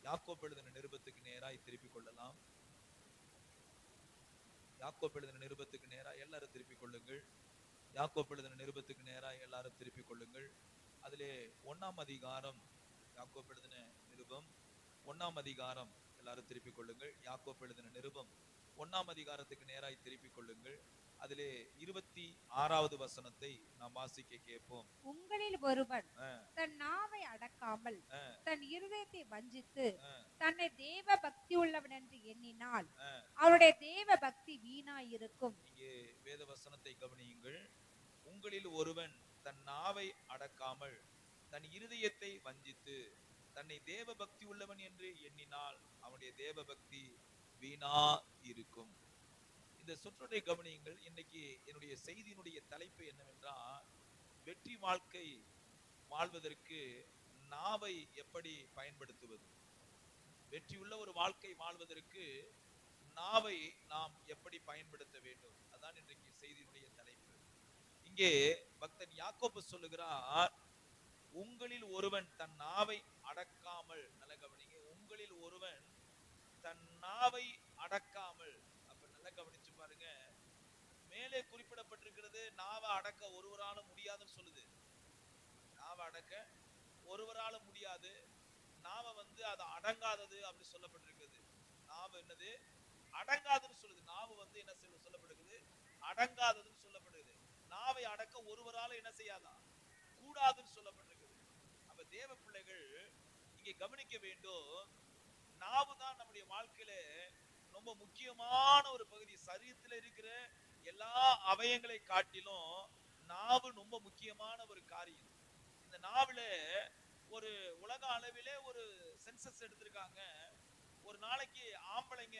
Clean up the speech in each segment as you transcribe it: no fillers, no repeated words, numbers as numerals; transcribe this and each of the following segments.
யாக்கோப்பு எழுதின நிருபத்துக்கு நேராய் திருப்பிக் கொள்ளலாம். யாக்கோப்பு எழுதின நிருபத்துக்கு நேராய் எல்லாரும் திருப்பிக் கொள்ளுங்கள். யாக்கோப்பு எழுதின நிருபத்துக்கு நேராய் எல்லாரும் திருப்பிக் கொள்ளுங்கள். அதிலே 1ஆம் அதிகாரம், யாக்கோப்பு எழுதின நிருபம் 1ஆம் அதிகாரம் எல்லாரும் திருப்பிக் கொள்ளுங்கள். யாக்கோப்பு எழுதின நிருபம் 1ஆம் அதிகாரத்துக்கு நேராய் திருப்பிக் கொள்ளுங்கள். அதிலே 26வது வசனத்தை நாம் வாசிக்க கேட்போம். உங்களில் ஒருவன் தன் நாவை அடக்காமல் தன் இருதயத்தை வஞ்சித்து தன்னை தேவ பக்தி உள்ளவன் என்று எண்ணினால் அவருடைய தேவ பக்தி வீணாயிருக்கும். இங்கே வேத வசனத்தை கவனியுங்கள். உங்களில் ஒருவன் தன் நாவை அடக்காமல் தன் இருதயத்தை வஞ்சித்து தன்னை தேவ பக்தி உள்ளவன் என்று எண்ணினால் அவனுடைய தேவ பக்தி வீணா இருக்கும். இந்த சொற்றொடரை கவனியுங்கள். இன்னைக்கு என்னுடைய செய்தியினுடைய தலைப்பு என்னவென்றால், வெற்றி வாழ்க்கை வாழ்வதற்கு நாவை எப்படி பயன்படுத்துவது, வெற்றியுள்ள ஒரு வாழ்க்கை வாழ்வதற்கு நாவை நாம் எப்படி பயன்படுத்த வேண்டும், அதான் இன்றைக்கு செய்தியினுடைய தலைப்பு. இங்கே பக்தன் யாக்கோபு சொல்லுகிறார், உங்களில் ஒருவன் தன் நாவை அடக்காமல், நல்ல கவனிங்க, உங்களில் ஒருவன் தன் நாவை அடக்காமல். அப்ப நல்ல கவனிச்சு பாருங்க, மேலே குறிப்பிடப்பட்டிருக்கிறது நாவை அடக்க ஒருவரால முடியாதுன்னு சொல்லுது. நாவை அடக்க ஒருவரால முடியாது, நாவை அது அடங்காதது அப்படி சொல்லப்பட்டிருக்கிறது. நாவு என்னது? அடங்காதுன்னு சொல்லுது. நாவு என்ன சொல்லப்படுகிறது? அடங்காததுன்னு சொல்லப்படுகிறது. நாவை அடக்க ஒருவரால என்ன செய்யாதான்? கூடாதுன்னு சொல்லப்பட்டிருக்கிறது. அப்ப தேவ பிள்ளைகள் இங்கே கவனிக்க வேண்டும், நாவு தான் நம்முடைய வாழ்க்கையில ரொம்ப முக்கியமான ஒரு பகுதி. சரீரத்தில் இருக்கிற எல்லா அவயங்களை காட்டிலும் நாவு ரொம்ப முக்கியமான ஒரு காரியம். இந்த நாவுல ஒரு உலக அளவிலே ஒரு சென்சஸ் எடுத்திருக்காங்க. ஒரு நாளைக்கு ஆம்பளைங்க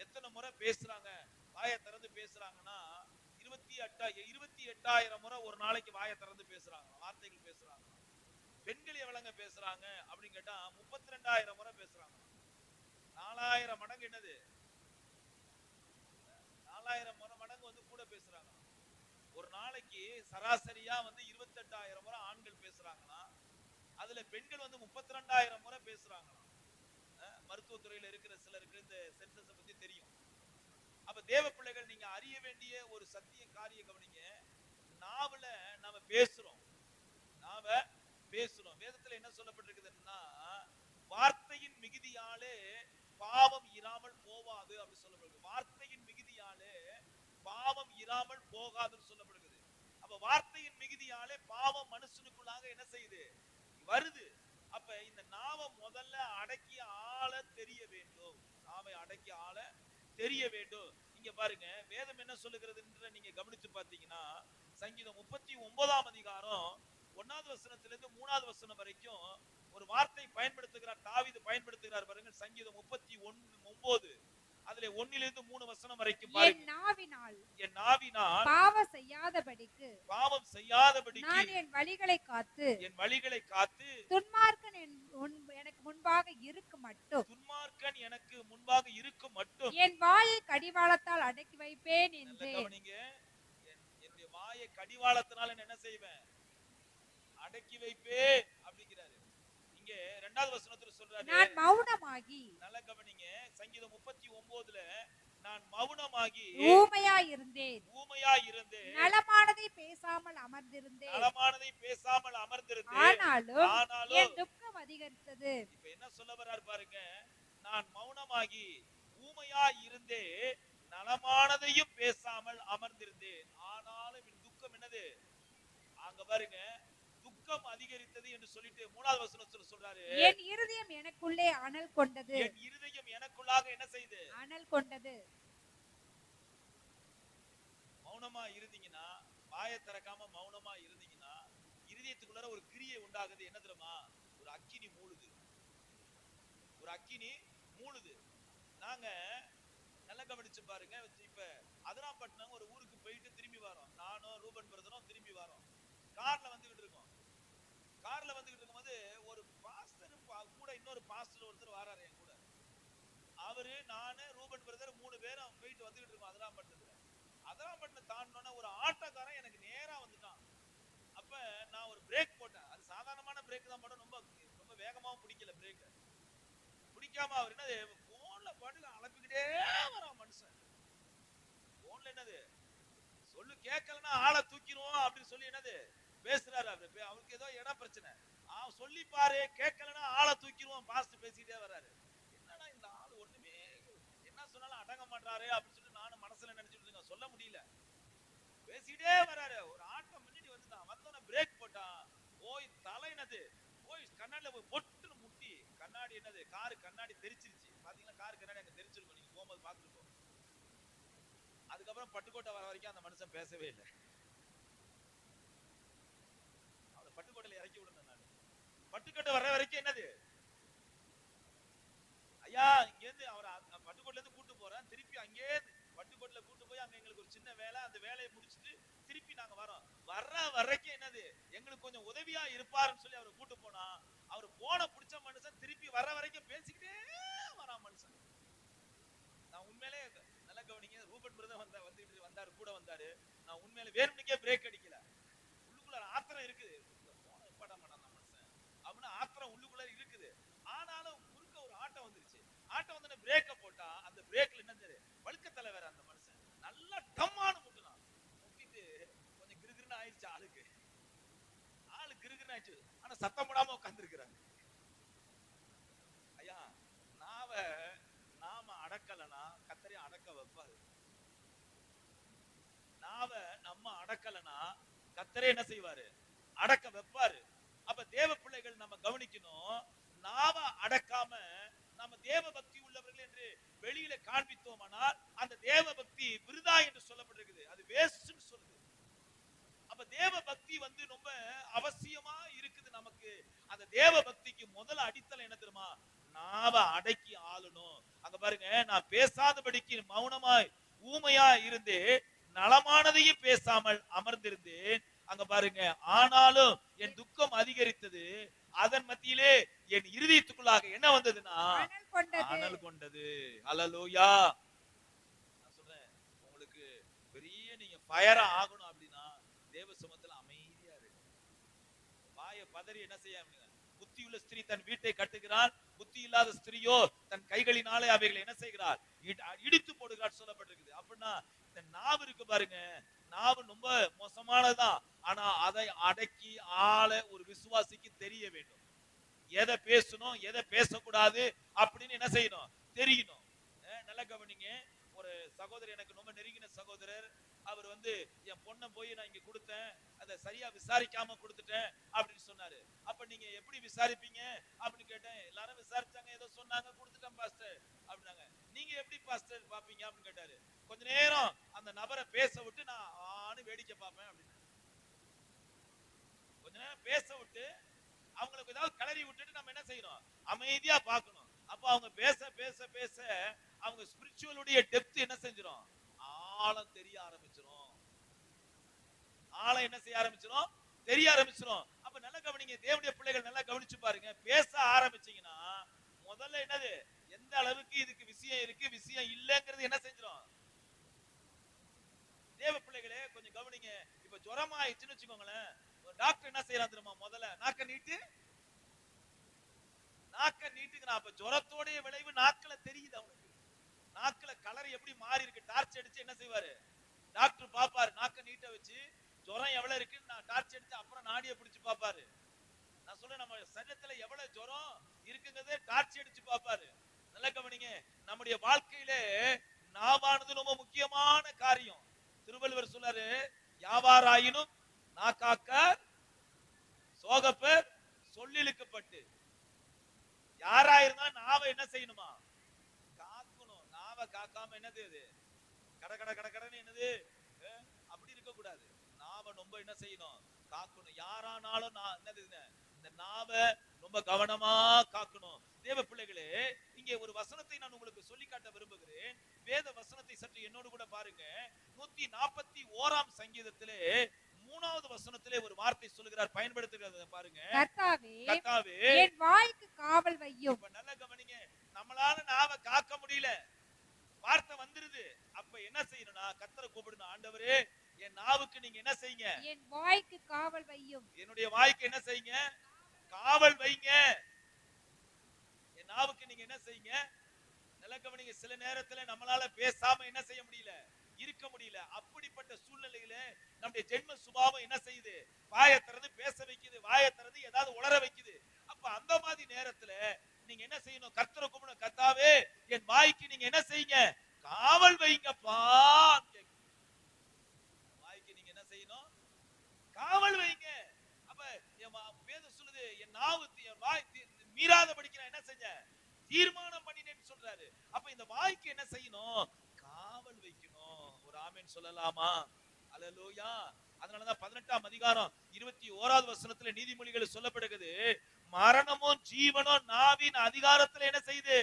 எத்தனை முறை பேசுறாங்க, வாயை திறந்து பேசுறாங்கன்னா 28,000 முறை ஒரு நாளைக்கு வாயை திறந்து பேசுறாங்க, வார்த்தைகள் பேசுறாங்க. பெண்கள் எவ்வளவுங்க பேசுறாங்க அப்படின்னு கேட்டா 32,000 முறை பேசுறாங்க. 4,000 மடங்கு என்னது? 4,000 மடங்கு கூட பேசுறாங்க. ஒரு நாளைக்கு சராசரியா 28,000 முறை ஆண்கள் பேசுறாங்கன்னா, அதுல பெண்கள் 32,000 முறை பேசுறாங்க. மருத்துவத்துறையில இருக்கிற சிலருக்கு இந்த சென்சஸை பத்தி தெரியும். அப்ப தேவ பிள்ளைகள், நீங்க அறிய வேண்டிய ஒரு சத்திய காரிய கவனிங்க. நாவல நாம பேசுறோம், வேதத்துல என்ன சொல்லப்பட்டிருக்குதுன்னா, வார்த்தையின் மிகுதியாலே பாவம் இராமல் போவாது அப்படி சொல்லப்படுது. வார்த்தையின் மிகுதியாலே பாவம் இராமல் போகாதுன்னு சொல்லப்படுகிறது. அப்ப வார்த்தையின் மிகுதியாலே பாவம் மனுஷனுக்குள்ளாக என்ன செய்யுது? வருது. அப்ப இந்த நாவை முதல்ல அடக்கி ஆள தெரிய வேண்டும். நாவை அடக்கி ஆள தெரிய வேண்டும். இங்க பாருங்க, வேதம் என்ன சொல்லுகிறது என்று நீங்க கவனிச்சு பார்த்தீங்கன்னா, சங்கீதம் 39ஆம் அதிகாரம் 1வது வசனத்திலிருந்து 3வது வசனம் வரைக்கும் ஒரு வார்த்தை பயன்படுத்துகிறார், தாவீது பயன்படுத்துகிறார். பாருங்க, சங்கீதம் 39 அதுல 1லிருந்து 3 வசனம் வரைக்கும் பாருங்க. என் நாவினால் பாவம் செய்யாதபடிக்கு நான் என் வழிகளை காத்து துன்மார்க்கன் எனக்கு முன்பாக இருக்கும் மட்டும் என் வாயை கடிவாளத்தால் அடக்கி வைப்பேன் என்று. என்னுடைய வாயை கடிவாளத்தினால என்ன செய்வேன்? அடக்கி வைப்பேன் அப்படிங்கிறாரு. இங்க 2வது வசனத்துல சொல்றாரு, நான் மௌனமாகி. நல்ல கவனிங்க, சங்கீதம் 39ல நான் மௌனமாகி ஊமையா இருந்தேன், நலமானதை பேசாமல் அமர்ந்திருந்தேன், ஆனாலும் என் துக்கம் அதிகரித்தது. இப்ப என்ன சொல்ல வர்றாரு பாருங்க, நான் மௌனமாகி ஊமையா இருந்தேன், நலமானதையும் பேசாமல் அமர்ந்திருந்தேன், ஆனாலும் என் துக்கம் என்னது? அங்க பாருங்க, துக்கம் அதிகரித்தது என்று சொல்லிட்டு 3வது வசனத்துல சொல்றாரு, என் இருதயம் எனக்குள்ளே அனல் கொண்டது. என் இருதயம் எனக்குள்ளாக என்ன செய்து? அனல் கொண்டது. மௌனமா இருந்தீங்கன்னா, வாயை திறக்காம மௌனமா இருந்தீங்கன்னா, இருதயத்துக்குள்ள ஒரு கிரியை உண்டாகுது. என்ன தெரியுமா? ஒரு அக்கினி மூழுது. நாங்க நல்லா கவனிச்சு பாருங்க. இப்ப அதிராம்பட்டினம் ஒரு ஊருக்கு போயிட்டு திரும்பி வரோம். நானும் ரூபன் பிரதரும் திரும்பி வரோம். கார்ல வந்துகிட்டு இருக்கோம். இருக்கும்போது ஒரு பாஸ்டர் கூட, இன்னொரு பாஸ்டர் ஒருத்தர் வராரு என் கூட. அவரு, நானு, ரூபன் பிரதர் 3 பேரும் போயிட்டு வந்துகிட்டு இருக்கோம் அதிராம்பட்டினம் தாண்டினோன்னா ஒரு ஆட்டோக்காரன் எனக்கு நேரா வந்துட்டான். அப்ப நான் ஒரு பிரேக் போட்டேன். அது சாதாரணமான பிரேக் தான் போட்டேன், ரொம்ப வேகமாவும் பிடிக்கல. பிரேக் பிடிக்க கவனிக்காம அவர் என்னது போன்ல பாட்டுல அலப்பிக்கிட்டே வரான் மனுஷன். போன்ல என்னது சொல்லு கேட்கலன்னா ஆளை தூக்கிடுவோம் அப்படின்னு சொல்லி என்னது பேசுறாரு. அவருக்கு ஏதோ இடம் பிரச்சனை. சொல்லி பாரு, கேட்கலன்னா ஆளை தூக்கிடுவோம் பாஸ்ட் பேசிக்கிட்டே வர்றாரு. என்னடா இந்த ஆள் ஒண்ணுமே என்ன சொன்னாலும் அடங்க மாட்டாரு அப்படின்னு சொல்லி நானும் மனசுல நினைச்சுட்டு சொல்ல முடியல. பேசிக்கிட்டே வர்றாரு. ஒரு ஆட்டம் முன்னாடி வந்துட்டான். வந்தோடனே பிரேக் போட்டான். போய் தலை என்னது போய் கண்ணாடியில போய் பொட்டுன்னு முட்டி கண்ணாடி என்னது காரு கண்ணாடி தெரிச்சிருச்சு. பாத்தீங்களா, காரு கண்ணாடி அங்க தெரிச்சிருக்கும். நீங்க போகும்போது பாத்துட்டு போ. அதுக்கப்புறம் பட்டுக்கோட்டை வர வரைக்கும் அந்த மனுஷன் பேசவே இல்லை. அவரை பட்டுக்கோட்டையில இறக்கி விடணும். நான் பட்டுக்கோட்டை வர்ற வரைக்கும் என்னது ஐயா இங்க இருந்து அவரை பட்டுக்கோட்டையில இருந்து கூட்டு போறேன். திருப்பி அங்கே பட்டுக்கோட்டையில கூட்டு போய் அங்க எங்களுக்கு ஒரு சின்ன வேலை, அந்த வேலையை முடிச்சுட்டு திருப்பி நாங்க வரோம். வர்ற வரைக்கும் என்னது எங்களுக்கு கொஞ்சம் உதவியா இருப்பாருன்னு சொல்லி அவரை கூட்டு போனா, அவர் போன பிடிச்ச மனுஷன் திருப்பி வர்ற வரைக்கும் பேசிக்கிட்டே வரான் மனுஷன். நான் உண்மையிலே நல்ல கவனிங்க, ரூபன் பிரதர் வந்தாரு கூட வந்தாரு. நான் உண்மையில வேணும்னுக்கே பிரேக் அடிக்கல. உள்ளுக்குள்ள ஆத்திரம் இருக்குது. போன பட மாட்டான் மனுஷன் அப்படின்னு ஆத்திரம் உள்ளுக்குள்ள இருக்குது. ஆனாலும் குறுக்க ஒரு ஆட்டம் வந்துருச்சு. ஆட்டம் வந்து பிரேக்க போட்டா அந்த பிரேக்ல என்ன வழுக்க தலை வேற. அந்த மனுஷன் நல்லா டம்மானு முட்டுனான். முட்டிட்டு கொஞ்சம் கிருகிருன்னு ஆயிடுச்சு. ஆளு கிருகிருன்னு ஆயிடுச்சு. ஆனா சத்தம் போடாம உட்கார்ந்து இருக்கிறாங்க. ஐயா நாம அடக்கலனா கர்த்தரே அடக்க வைப்பாரு. நம்ம அடக்கலனா கர்த்தரே என்ன செய்வாரு? அடக்க வைப்பாரு. அப்ப தேவ பிள்ளைகள் நம்ம கவனிக்கணும். நாம அடக்காம நம்ம தேவ பக்தி உள்ளவர்கள் என்று வெளியில காண்பித்தோமானால் அந்த தேவ பக்தி விருதா என்று சொல்லப்பட்டிருக்குது. அது வேஸ்ட்னு சொல்லுது. அப்ப தேவ பக்தி வந்து ரொம்ப அவசியமா இருக்குது நமக்கு. அந்த தேவ பக்திக்கு முதல் அடித்தளம் என்ன தெரியுமா? நாம அடக்கி ஆளணும். அங்க பாருங்க, நான் பேசாதபடிக்கு மௌனமாய் ஊமையா இருந்து நலமானதையும் பேசாமல் அமர்ந்திருந்தேன். அங்க பாருங்க, ஆனாலும் என் துக்கம் அதிகரித்தது. அதன் மத்தியிலே என் இருதயத்துக்குள்ளாக என்ன வந்ததுன்னா அனல் கொண்டது. ஹல்லேலூயா. நான் சொல்றேன், உங்களுக்கு பெரிய நீங்க ஃபயர் ஆகணும் அப்படின்னா தேவ சமூகத்துல அமைதியா இருக்கு. வாயை பதறி என்ன செய்ய? புத்தியுள்ள ஸ்திரீ தன் வீட்டை கட்டுகிறாள், புத்தி இல்லாத ஸ்திரீயோ தன் கைகளினாலே அவைகளை என்ன செய்கிறாள்? இடித்து போடுகிறாள் சொல்லப்பட்டிருக்குது. அப்படின்னா இந்த நாவு இருக்கு பாருங்க, நாவு ரொம்ப மோசமானதுதான். ஆனா அதை அடக்கி ஆள ஒரு விசுவாசிக்கு தெரிய வேண்டும். எதை பேசணும் எதை பேசக்கூடாது அப்படின்னு என்ன செய்யணும்? தெரியணும். நல்ல கவனிங்க. ஒரு சகோதரர், எனக்கு ரொம்ப நெருங்கின சகோதரர், அவர் வந்து என் பொண்ணை போய் நான் இங்க கொடுத்தேன், அதை சரியா விசாரிக்காம கொடுத்துட்டேன் அப்படின்னு சொன்னாரு. அப்ப நீங்க எப்படி விசாரிப்பீங்க அப்படின்னு கேட்டேன். எல்லாரும் விசாரிச்சாங்க, ஏதோ சொன்னாங்க, கொடுத்துட்டேன் பாஸ்டர் அப்படின்னாங்க. நீங்க எப்படி பாஸ்டர் பாப்பீங்க அப்படின்னு கேட்டாரு. கொஞ்ச நேரம் அந்த நபரை பேச விட்டு நான் ஆன்னு வேடிக்கை பார்ப்பேன் அப்படின்னு. கொஞ்ச நேரம் பேச விட்டு அவங்களுக்கு ஏதாவது கலரி விட்டுட்டு நம்ம என்ன செய்யணும்? அமைதியா பார்க்கணும். அப்ப அவங்க பேச பேச பேச அவங்க ஸ்பிரிச்சுவலுடைய டெப்த் என்ன செஞ்சிரும்? ஆழம் தெரிய ஆரம்பிச்சிரும். ஆழம் என்ன செய்ய ஆரம்பிச்சிரும்? தெரிய ஆரம்பிச்சிரும். அப்ப நல்ல கவனிங்க, தேவனுடைய பிள்ளைகள் நல்லா கவனிச்சு பாருங்க. பேச ஆரம்பிச்சீங்கன்னா முதல்ல என்னது, எந்த அளவுக்கு இதுக்கு விஷயம் இருக்கு விஷயம் இல்லங்கிறது என்ன செஞ்சிரும்? தேவ பிள்ளைகளே கொஞ்சம் கவனிங்க. இப்ப ஜுரம் ஆயிடுச்சுன்னு வச்சுக்கோங்களேன், டாக்டர் என்ன செய்யறான் தெரியுமா? முதல்ல நாக்க நீட்டுங்கிறான். அப்ப ஜுரத்தோடைய விளைவு நாக்குல தெரியுது அவனுக்கு. நாக்குல கலர் எப்படி மாறி இருக்கு, டார்ச் அடிச்சு என்ன செய்வாரு? டாக்டர் பாப்பாரு. நாக்க நீட்ட வச்சு ஜுரம் எவ்வளவு இருக்குன்னு நான் டார்ச் அடிச்சு அப்புறம் நாடிய பிடிச்சு பாப்பாரு. நான் சொல்றேன், நம்ம சரீரத்துல எவ்வளவு ஜுரம் இருக்குங்கிறத டார்ச் அடிச்சு பாப்பாரு. நல்ல கவனிங்க, நம்முடைய வாழ்க்கையிலே நாவானது ரொம்ப முக்கியமான காரியம். திருவள்ளுவர் சொல்றாரு, யாவாராயினும் நாக்காக்க சோகப்பர் சொல்லிழுக்கப்பட்டு. யாராயிருந்தா நாவை என்ன செய்யணுமா? காக்கணும். நாவை காக்காம என்னது அது? கடன்னு என்னது? அப்படி இருக்க கூடாது. நாவை ரொம்ப என்ன செய்யணும்? காக்கணும். யாரானாலும் என்னது, இந்த நாவை ரொம்ப கவனமா காக்கணும். தேவ பிள்ளைகளே, இங்கே ஒரு வசனத்தை நான் உங்களுக்கு சொல்லி காட்ட விரும்புகிறேன். வேத வசனத்தை சற்று என்னோடு கூட பாருங்க. 141ஆம் சங்கீதத்திலே 3வது வசனத்திலே ஒரு வார்த்தை சொல்லுகிறார், பயன்படுத்துகிறத பாருங்க. கர்த்தாவே என் வாய்க்கு காவல் வையும். நல்ல கவனிங்க, நம்மளால நாவை காக்க முடியல, வார்த்தை வந்துருது. அப்ப என்ன செய்யணும்னா கர்த்தரை கூப்பிடணும். ஆண்டவரே, என் நாவுக்கு நீங்க என்ன செய்யுங்க? என் வாய்க்கு காவல் வையும். என்னுடைய வாய்க்கு என்ன செய்யுங்க? காவல் வைங்க. நாவுக்கு நீங்க என்ன செய்யுங்க, நல்ல கவனிங்க. சில நேரத்துல நம்மளால பேசாம என்ன செய்ய முடியல, இருக்க முடியல. அப்படிப்பட்ட சூழ்நிலையில நம்முடைய ஜென்ம சுபாவம் என்ன செய்யுது, வாயை திறந்து பேச வைக்குது, வாயை திறந்து ஏதாவது உளர வைக்குது. அப்ப அந்த மாதிரி நேரத்துல நீங்க என்ன செய்யணும், கர்த்தரை கூப்பிடணும். கர்த்தாவே, என் வாய்க்கு நீங்க என்ன செய்யுங்க, காவல் வைங்கப்பா. வாய்க்கு நீங்க என்ன செய்யணும், காவல் வைங்க. அப்ப வேதம் சொல்லுது, என் நாவு என் வாய் மீறாதபடிக்கு நான் என்ன செஞ்சேன், தீர்மானம் பண்ணினேன்னு சொல்றாரு. அப்ப இந்த வாய்க்கு என்ன செய்யணும், காவல் வைக்கணும். ஒரு ஆமென் சொல்லலாமா? அல்லேலூயா. அதனாலதான் 18ஆம் அதிகாரம் 21வது வசனத்துல நீதிமொழிகள் சொல்லப்படுகிறது, மரணமும் ஜீவனும் நாவின் அதிகாரத்துல என்ன செய்யுது.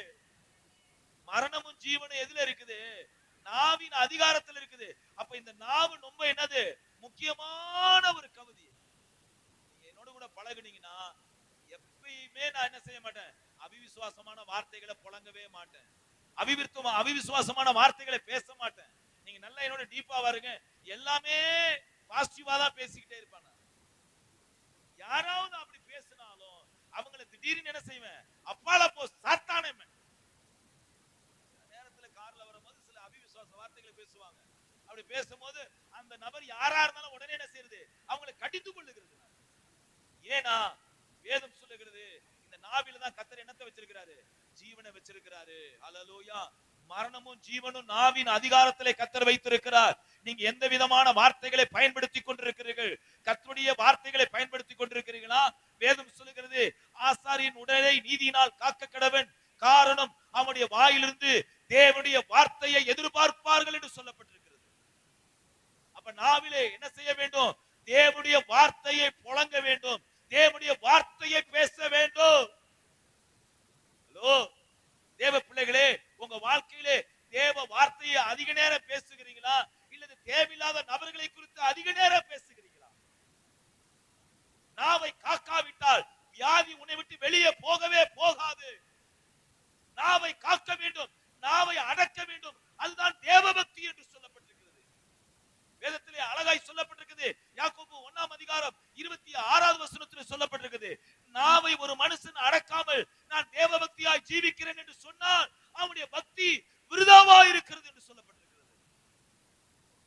மரணமும் ஜீவனும் எதுல இருக்குது, நாவின் அதிகாரத்துல இருக்குது. அப்ப இந்த நாவு ரொம்ப என்னது, முக்கியமான ஒரு கவிதை. நீங்க என்னோட கூட பழகுனீங்கன்னா எப்பயுமே நான் என்ன செய்ய மாட்டேன், அவிவிசுவாசமான வார்த்தைகளை புழங்கவே மாட்டேன், அவிவிசுவாசமான வார்த்தைகளை பேச மாட்டேன். நீங்க நல்லா என்னோட டீப்பா வருங்க, எல்லாமே பாசிட்டிவா தான் பேசிக்கிட்டே இருப்பாங்க. யாராவது அப்படி பேசினாலும் அவங்களை திடீர்னு என்ன செய்வேன், அப்பால போ சாத்தானே. நேரத்துல கார்ல வரும்போது சில அவிவிசுவாச வார்த்தைகளை பேசுவாங்க. அப்படி பேசும்போது அந்த நபர் யாரா இருந்தாலும் உடனே என்ன செய்யுது, அவங்களை கடிந்து கொள்ளுகிறது. ஏனா வேதம் சொல்லுகிறது, இந்த நாவில தான் கர்த்தர் என்னத்தை வச்சிருக்கிறாரு, ஜீவனை வச்சிருக்கிறாரு. அல்லேலூயா. மரணமும் ஜீவனும் நாவின் அதிகாரத்திலே கர்த்தர் வைத்திருக்கிறார். நீங்க எந்த விதமான வார்த்தைகளை பயன்படுத்தி கொண்டிருக்கிறீர்கள், கர்த்தருடைய வார்த்தைகளை பயன்படுத்தி கொண்டிருக்கிறீர்களா? வேதம் சொல்லுகிறது, ஆசாரியன் உடலை நீதியினால் காக்க கடவன், காரணம் அவனுடைய வாயிலிருந்து தேவனுடைய வார்த்தையை எதிர்பார்ப்பார்கள் என்று சொல்லப்பட்டிருக்கிறது. அப்ப நாவிலே என்ன செய்ய வேண்டும், தேவனுடைய வார்த்தையை புழங்க வேண்டும், தேவனுடைய வார்த்தையை பேச வேண்டும். ஹலோ தேவ பிள்ளைகளே, உங்க வாழ்க்கையிலே தேவ வார்த்தையை அதிக நேரம் பேசுகிறீங்களா, இல்லது தேவையில்லாத நபர்களை குறித்து அதிக நேரம் பேசுகிறீங்களா? நாவை காக்காவிட்டால் வியாதி உன்னை விட்டு வெளியே போகவே போகாது. நாவை காக்க வேண்டும், நாவை அடக்க வேண்டும். அதுதான் தேவபக்தி என்று சொல்லப்பட்டிருக்கிறது. வேதத்திலே அழகாய் சொல்லப்பட்டிருக்கிறது. யாக்கோபு 1ஆம் அதிகாரம் 26வது வசனத்தில் சொல்லப்பட்டிருக்கிறது, நாவை ஒரு மனுஷன் அடக்காமல் நான் தேவபக்தியாய் ஜீவிக்கிறேன் என்று சொன்னால் அவனுடைய பக்தி விருதாவா இருக்கிறது என்று சொல்லப்பட்டிருக்கிறது.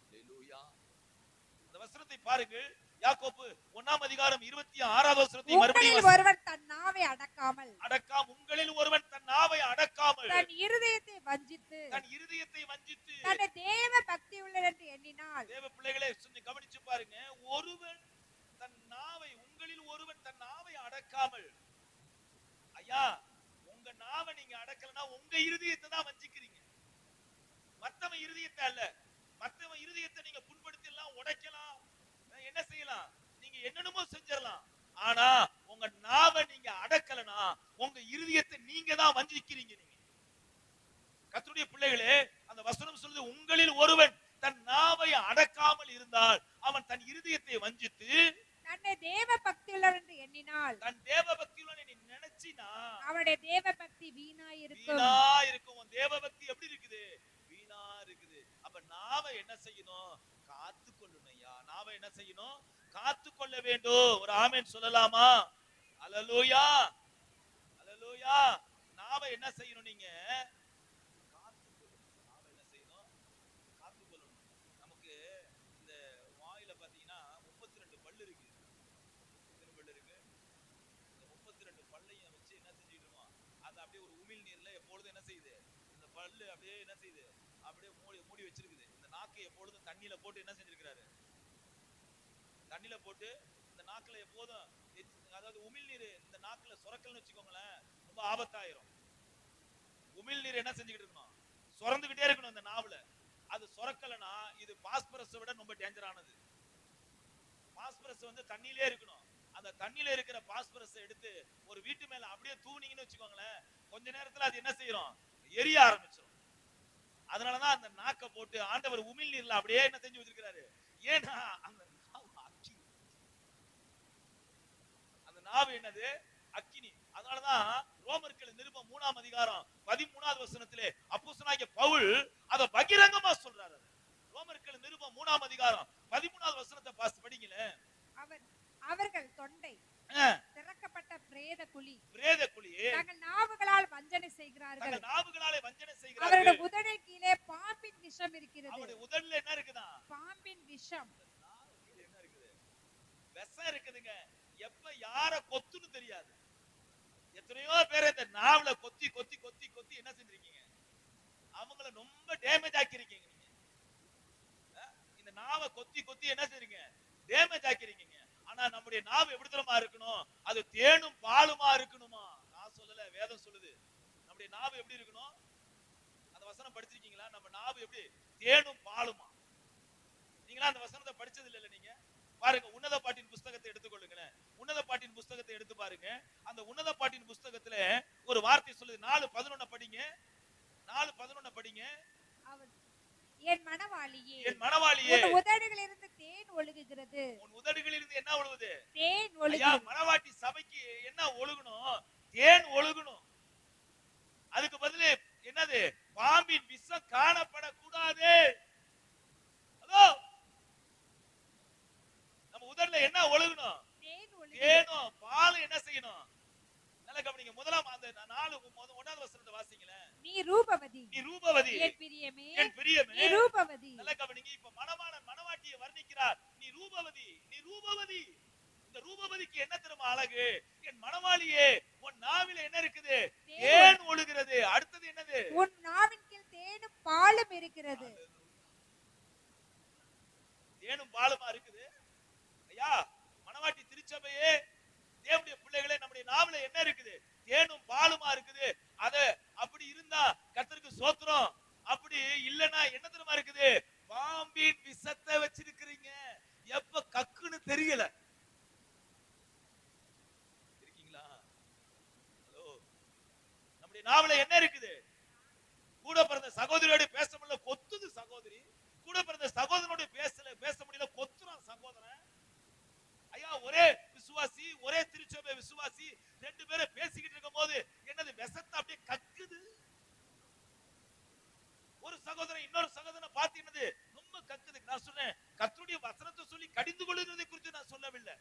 அல்லேலூயா. இந்த வசனத்தை பாருங்கள், யாக்கோபு 1ஆம் அதிகாரம் 26வது வசனத்தை மறுபடியும், ஒருவன் தன் நாவை அடக்காமல் உங்களில் ஒருவன் தன் நாவை அடக்காமல் தன் இருதயத்தை வஞ்சித்து தன்னை தேவ பக்தி உள்ளவன் என்று எண்ணினால். தேவ பிள்ளைகளே கவனிச்சு பாருங்க, ஒருவன் தன் நாவை, உங்களில் ஒருவன் தன் நாவை அடக்காமல். ஐயா, உங்க நாவை நீங்க அடக்கலனா உங்க இருதயத்தை தான் வஞ்சிக்கிறீங்க, மத்தவன் இருதயத்தை அல்ல. மத்தவன் இருதயத்தை நீங்க புண்படுத்தலாம், உடைக்கலாம், என்ன செய்யலாம், நீங்க என்னென்னமோ செஞ்சிடலாம். ஆனா உங்க நாவை நீங்க அடக்கலனா உங்க இருதயத்தை நீங்க தான் வஞ்சிக்கிறீங்க. நீங்க கர்த்தருடைய பிள்ளைகளே, அந்த வசனம் சொல்லுது, உங்களில் ஒருவன் தன் நாவை அடக்காமல் இருந்தால் அவன் தன் இருதயத்தை வஞ்சித்து தன்னை தேவ பக்தி உள்ளவன் என்று எண்ணினால், தன் தேவ பக்தி உள்ளவன் நீ நினைச்சினா அவனுடைய தேவ பக்தி வீணா இருக்கும். உன் தேவ பக்தி எப்படி இருக்குது, வீணா இருக்குது. அப்ப நாவை என்ன செய்யணும், காத்துக்கொள்ளணும். ஐயா, நாவை என்ன செய்யணும், காத்துக்கொள்ள வேண்டும். ஒரு ஆமென் சொல்லலாமா? அல்லேலூயா, அல்லேலூயா. நாவை என்ன செய்யணும், நீங்க காத்துக்கொள்ளணும். நாவை என்ன செய்யணும், காத்துக்கொள்ளணும். நமக்கு இந்த வாயில பாத்தீங்கன்னா 32 பல்லு இருக்கு. எத்தனை பல்லு இருக்கு? இந்த 32 பல்லையும் வச்சு என்ன செஞ்சிடுவோம், அது அப்படியே ஒரு உமிழ் நீர்ல எப்பொழுதும் என்ன செய்யுது, இந்த பல்லு அப்படியே என்ன செய்யுது, அப்படியே மூடி வச்சிருக்குது. இந்த நாக்கை எப்பொழுதும் தண்ணியில போட்டு என்ன செஞ்சிருக்கிறாரு, தண்ணியில போட்டு இந்த நாக்குல எப்போதும், அதாவது உமிழ் நீர் இந்த நாக்குல சுரக்கல்னு வச்சுக்கோங்களேன், ரொம்ப ஆபத்தாயிரும். உமிழ் நீர் என்ன செஞ்சுக்கிட்டு இருக்கணும், சுரந்துகிட்டே இருக்கணும் இந்த நாவுல. அது சுரக்கலனா இது பாஸ்பரஸ் விட ரொம்ப டேஞ்சரானது. பாஸ்பரஸ் வந்து தண்ணியிலே இருக்கணும். அந்த தண்ணியில இருக்கிற பாஸ்பரஸ் எடுத்து ஒரு வீட்டு மேல அப்படியே தூவினீங்கன்னு வச்சுக்கோங்களேன், கொஞ்ச நேரத்துல அது என்ன செய்யறோம், எரிய ஆரம்பிச்சிடும். அதனாலதான் அந்த நாக்கை போட்டு ஆண்டவர் உமிழ் நீர்ல அப்படியே என்ன செஞ்சு வச்சிருக்கிறாரு. ஏன்னா அந்த நாவு என்னது, அக்கினி. அதனாலதான் ரோமர்கள் நிருபம் 3ஆம் அதிகாரம் 13வது வசனத்திலே அப்போஸ்தலனாகிய பவுல் அத பகிரங்கமா சொல்றாரு. ரோமர்கள் நிருபம் 3ஆம் அதிகாரம் 13வது வசனத்தை படிங்களே. அவர்கள் தொண்டை திறக்கப்பட்ட பிரேத குழி. தங்கள் நாவுகளால் வஞ்சனை செய்கிறார்கள். நாவுகளாலே வஞ்சனை செய்கிறார்கள். அவருடைய உதடின் கீழே பாம்பின் விஷம் இருக்கிறது. அவருடைய உதடுல என்ன இருக்குதா? பாம்பின் விஷம். என்ன இருக்குது? விஷம் இருக்குதுங்க. எப்ப யார கொத்துன்னு தெரியாது. எத்தனையோ பேர் இந்த நாவுல கொத்தி கொத்தி கொத்தி கொத்தி என்ன செஞ்சிருக்கீங்க? அவங்கள ரொம்ப டேமேஜ் ஆக்கிருக்கீங்க நீங்க. இந்த நாவை கொத்தி கொத்தி என்ன செய்றீங்க? டேமேஜ் ஆக்கிருக்கீங்க. ஆனா நம்முடைய நாவு எப்படி தெரியுமா இருக்கணும்? அது தேனும் பாலுமா இருக்கணுமா? நான் சொல்லல, வேதம் சொல்லுது. நம்முடைய நாவு எப்படி இருக்கணும்? அந்த வசனம் படிச்சிருக்கீங்களா? நம்ம நாவு எப்படி தேனும் பாலுமா? நீங்களா அந்த வசனத்தை படிச்சது இல்ல நீங்க? பாருங்க, உன்னத பாட்டின் புஸ்தகத்தை எடுத்துக்கொள்ளுங்களேன். உன்னத பாட்டின் புஸ்தகத்தை எடுத்து பாருங்க. அந்த உன்னத பாட்டின் புஸ்தகத்துல ஒரு வார்த்தை சொல்லுது. 4:11 படிங்க. 4:11 படிங்க. என் மனவாளியே, என் மனவாளியே, உன் உதடுகளிலிருந்து தேன் ஒழுகுகிறது. உன் உதடுகளிலிருந்து என்ன ஒழுகுது? தேன் ஒழுகுது. ஐயா, மனவாட்டி சபைக்கு என்ன ஒழுகணும்? தேன் ஒழுகணும். அதுக்கு பதிலு என்னது? பாம்பின் விஷம் காணப்படக்கூடாது. ஹலோ, நம்ம உதடுல என்ன ஒழுகணும்? தேனும் பாலும் என்ன செய்யணும்? நல்ல கவனிங்க. முதலாம் அந்த 4:1 வசனத்தை வாசிங்களேன். நீ ரூபவதி, நீ ரூபவதி, என் பிரியமே, என் பிரியமே, நீ ரூபவதி. நல்ல கவனிங்க. இப்ப மணவாட்டியை வர்ணிக்கிறார். நீ ரூபவதி, நீ ரூபவதி. இந்த ரூபவதிக்கு என்ன தெரியுமா அழகு? என் மணவாளியே, உன் நாவில என்ன இருக்குது? தேன் ஒழுகிறது. அடுத்தது என்னது? உன் நாவின் கீழ் தேனும் பாலும் இருக்கிறது. தேனும் பாலுமா இருக்குது. ஐயா, மணவாட்டி திருச்சபையே, தேவனுடைய பிள்ளைகளே, நம்முடைய நாவில என்ன இருக்குது? தேனும் பாலுமா இருக்குது. அது அப்படி இருந்தா கர்த்தருக்கு ஸ்தோத்திரம். அப்படி இல்லனா என்ன தெரியுமா இருக்குது? பாம்பின் விஷத்தை வச்சிருக்கிறீங்க. எப்ப கக்குன்னு தெரியல. இருக்கீங்களா? ஹலோ, நம்முடைய நாவில என்ன இருக்குது? கூட பிறந்த சகோதரியோட பேச முடியல, கொத்துது சகோதரி. கூட பிறந்த சகோதரனோட பேச முடியல, கொத்துறான் சகோதரன். ஐயா, ஒரே விசுவாசி, ஒரே திருச்சபை விசுவாசி, ரெண்டு பேரும் பேசிக்கிட்டு இருக்கும் போது என்னது? விஷத்தை அப்படியே கக்குது. ஒரு சகோதரன் இன்னொரு சகோதரனை பார்த்து என்னது? ரொம்ப கக்குது. நான் சொன்னேன், கர்த்தருடைய வசனத்தை சொல்லி கடிந்து கொள்ளுகிறதை குறித்து நான் சொல்லவில்லை.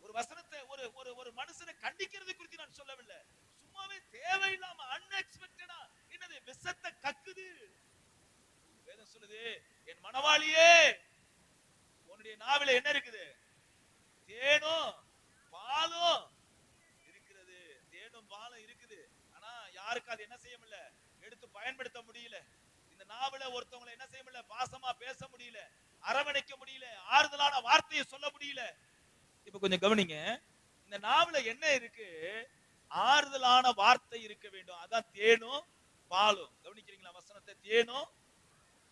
ஒரு வசனத்தை ஒரு மனுஷனை கண்டிக்கிறது குறித்து நான் சொல்லவில்லை. சும்மாவே தேவையில்லாம அன்எக்ஸ்பெக்டடா என்னது? விஷத்தை கக்குது. வேதம் சொல்லுது, என் மனவாளியே, உன்னுடைய நாவில என்ன இருக்குது? தேனும் பாலும் இருக்கிறது. தேனும் பாலும் இருக்குது. ஆனா யாருக்கு அது என்ன செய்ய முடியல? எடுத்து பயன்படுத்த முடியல. இந்த நாவில ஒருத்தவங்களை என்ன செய்ய முடியல? பாசமா பேச முடியல, அரவணைக்க முடியல, ஆறுதலான வார்த்தையை சொல்ல முடியல. இப்ப கொஞ்சம் கவனிங்க. இந்த நாவில என்ன இருக்கு? ஆறுதலான வார்த்தை இருக்க வேண்டும். அதான் தேனும் பாலும். கவனிக்கிறீங்களா வசனத்தை? தேனும்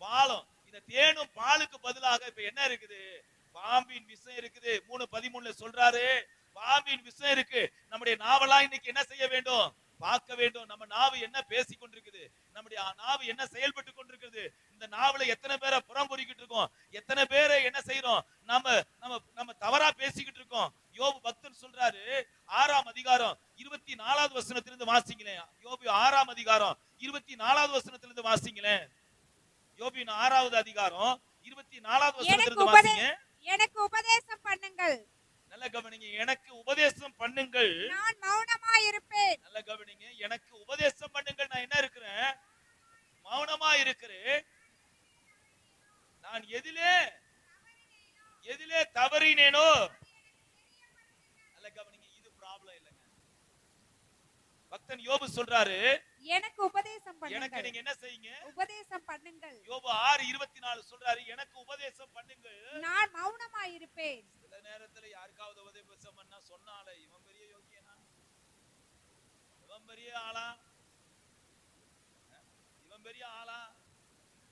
பாலும். இந்த தேனும் பாலுக்கு பதிலாக இப்ப என்ன இருக்குது? பாம்பின் விஷம் இருக்குது. 3:13 சொல்றாரு, பாம்பின் விஷம் இருக்கு. நம்முடைய நாவெல்லாம் இன்னைக்கு என்ன செய்ய வேண்டும்? பார்க்க வேண்டும். நம்ம நாவு என்ன பேசி கொண்டிருக்குது? நம்முடைய நாவு என்ன செயல்பட்டு கொண்டிருக்கிறது? இந்த நாவல எத்தனை பேரை புறம் பொறிக்கிட்டு இருக்கோம்? எத்தனை பேரை என்ன செய்யறோம்? நம்ம தவறா பேசிக்கிட்டு இருக்கோம். யோபு பக்தன் சொல்றாரு, 6ஆம் அதிகாரம் 24வது வசனத்திலிருந்து வாசிங்களேன். யோபு 6ஆம் அதிகாரம் 24வது வசனத்திலிருந்து வாசிங்களேன். யோபின் 6வது அதிகாரம் 24வது வசனத்திலிருந்து வாசிங்க. எனக்கு உபதேசம் பண்ணுங்கள். நல்ல கவனிங்க. எனக்கு உபதேசம் பண்ணுங்கள், நான் மௌனமா இருப்பேன். நல்ல கவனிங்க. எனக்கு உபதேசம் பண்ணுங்கள். நான் என்ன இருக்கிறேன்? மௌனமா இருக்கிறேன். நான் எதிலே தவறினேனோ? நல்ல கவனிங்க. இது ப்ராப்ளம் இல்லைங்க. பக்தன் யோபு சொல்றாரு, எனக்கு உபதேசம் பண்ணுங்கள். எனக்கு நீங்க என்ன செய்யுங்க? உபதேசம் பண்ணுங்கள். யோபு 6:24 சொல்றாரு, எனக்கு உபதேசம் பண்ணுங்கள், நான் மௌனமா இருப்பேன். சில நேரத்துல யாருக்காவது உபதேசம் பண்ணா சொன்னாலே இவன் பெரிய யோகியனா, இவன் பெரிய ஆளா, இவன் பெரிய ஆளா,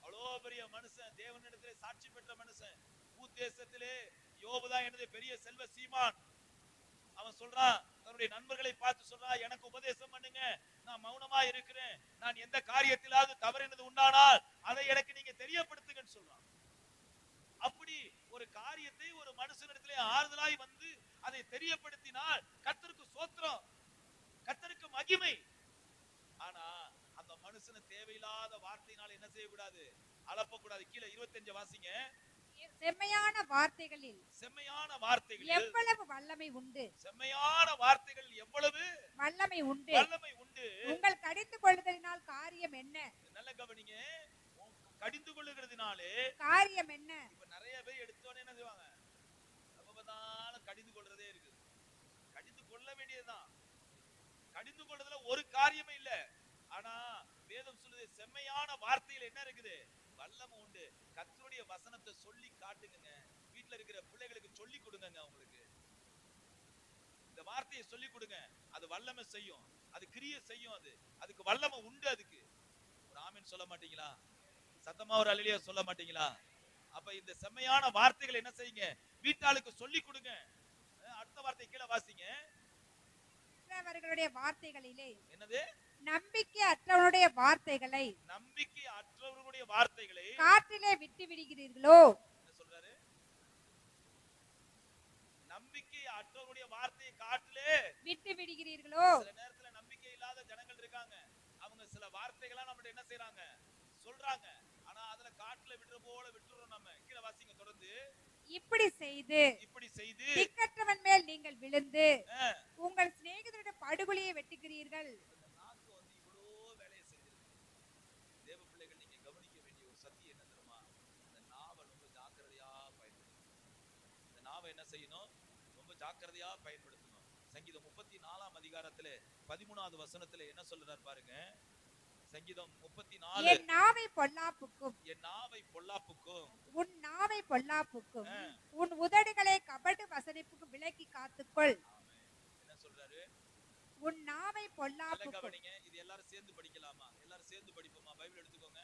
அவ்வளோ பெரிய மனுஷன், தேவனிடத்திலே சாட்சி பெற்ற மனுஷன். பூதேசத்திலே யோபு தான் என்னது? பெரிய செல்வ சீமான். அவன் சொல்றான், தன்னுடைய நண்பர்களை பார்த்து சொல்றான், எனக்கு உபதேசம் பண்ணுங்க, நான் மௌனமா இருக்கிறேன். நான் எந்த காரியத்திலாவது தவறினது உண்டானால் அதை எனக்கு நீங்க தெரியப்படுத்துங்கன்னு சொல்றான். அப்படி ஒரு காரியத்தை ஒரு மனுஷனிடத்திலே ஆறுதலாய் வந்து அதை தெரியப்படுத்தினால் கர்த்தருக்கு ஸ்தோத்திரம், கர்த்தருக்கு மகிமை. ஆனா அந்த மனுஷனை தேவையில்லாத வார்த்தையினால என்ன செய்யக்கூடாது? அலப்பக்கூடாது. கீழே 25 வாசிங்க. செம்மையான வார்த்தைகளில் செம்மையான வார்த்தைகளில் எவ்வளவு வல்லமை உண்டு, செம்மையான வார்த்தைகள் எவ்வளவு வல்லமை உண்டு. வல்லமை உண்டு. உங்கள் கடிந்து கொள்ளுதலினால் காரியம் என்ன? நல்ல கவனிங்க. கடிந்து கொள்ளுகிறதுனாலே காரியம் என்ன? இப்ப நிறைய பேர் எடுத்தோன்னே என்ன செய்வாங்க, அப்பதான் கடிந்து கொள்றதே இருக்கு. கடிந்து கொள்ள வேண்டியதுதான். கடிந்து கொள்றதுல ஒரு காரியமே இல்ல. ஆனா வேதம் சொல்லுது செம்மையான வார்த்தையில் என்ன இருக்குது, வல்லமை உண்டு. கர்த்தருடைய வசனத்தை சொல்லி காட்டுங்க. வீட்டுல இருக்கிற பிள்ளைகளுக்கு சொல்லி கொடுங்க. அவங்களுக்கு இந்த வார்த்தையை சொல்லி கொடுங்க. அது வல்லமை செய்யும், அது கிரியை செய்யும். அதுக்கு வல்லமை உண்டு. அதுக்கு ஒரு ஆமென் சொல்ல மாட்டீங்களா? சத்தமா ஒரு அல்லேலூயா சொல்ல மாட்டீங்களா? அப்ப இந்த செம்மையான வார்த்தைகளை என்ன செய்யுங்க, வீட்டாளுக்கு சொல்லி கொடுங்க. அடுத்த வார்த்தை கீழே வாசிங்க. அவர்களுடைய வார்த்தைகளிலே என்னது? நம்பிக்கை அற்றவருடைய வார்த்தைகளை, நம்பிக்கை அற்றவர்களுடைய வார்த்தைகளை காற்றிலே விட்டு விடுகிறீர்களோ? என்ன சொல்றாரு? நம்பிக்கை அற்றவர்களுடைய வார்த்தையை காற்றிலே விட்டு விடுகிறீர்களோ? சில நேரத்துல நம்பிக்கை இல்லாத ஜனங்கள் இருக்காங்க. அவங்க சில வார்த்தைகளா நம்மகிட்ட என்ன செய்றாங்க, சொல்றாங்க. ஆனா அதுல காட்டுல விடுற போல விட்டுறோம் நம்ம. கீழே வாசிங்க தொடர்ந்து. இப்படி செய்து திக்கற்றவன் மேல் நீங்கள் விழுந்து உங்கள் சிநேகிதருடைய படுகொலியை வெட்டுகிறீர்கள். நாக்கு வந்து இவ்வளோ வேலையை செஞ்சிருக்கு. தேவ பிள்ளைகள், நீங்க கவனிக்க வேண்டிய ஒரு சத்தியம் என்ன தெரியுமா? இந்த நாவை ரொம்ப ஜாக்கிரதையா பயன்படுத்தணும். இந்த நாவை என்ன செய்யணும்? ரொம்ப ஜாக்கிரதையா பயன்படுத்தணும். சங்கீதம் 34 அதிகாரத்துல 13வது வசனத்துல என்ன சொல்றாரு பாருங்க. சங்கீதம் 34. என் நாவை பொல்லாப்புக்கும் உன் நாவை பொல்லாப்புக்கும் உன் உதடுகளை கபடு வசனிப்புக்கும் விலக்கி காத்துக்கொள். என்ன சொல்றாரு? உன் நாவை பொல்லாப்புக்கும். கவனிங்க, இது எல்லாரும் சேர்ந்து படிக்கலாமா? எல்லாரும் சேர்ந்து படிப்போமா? பைபிள் எடுத்துக்கோங்க.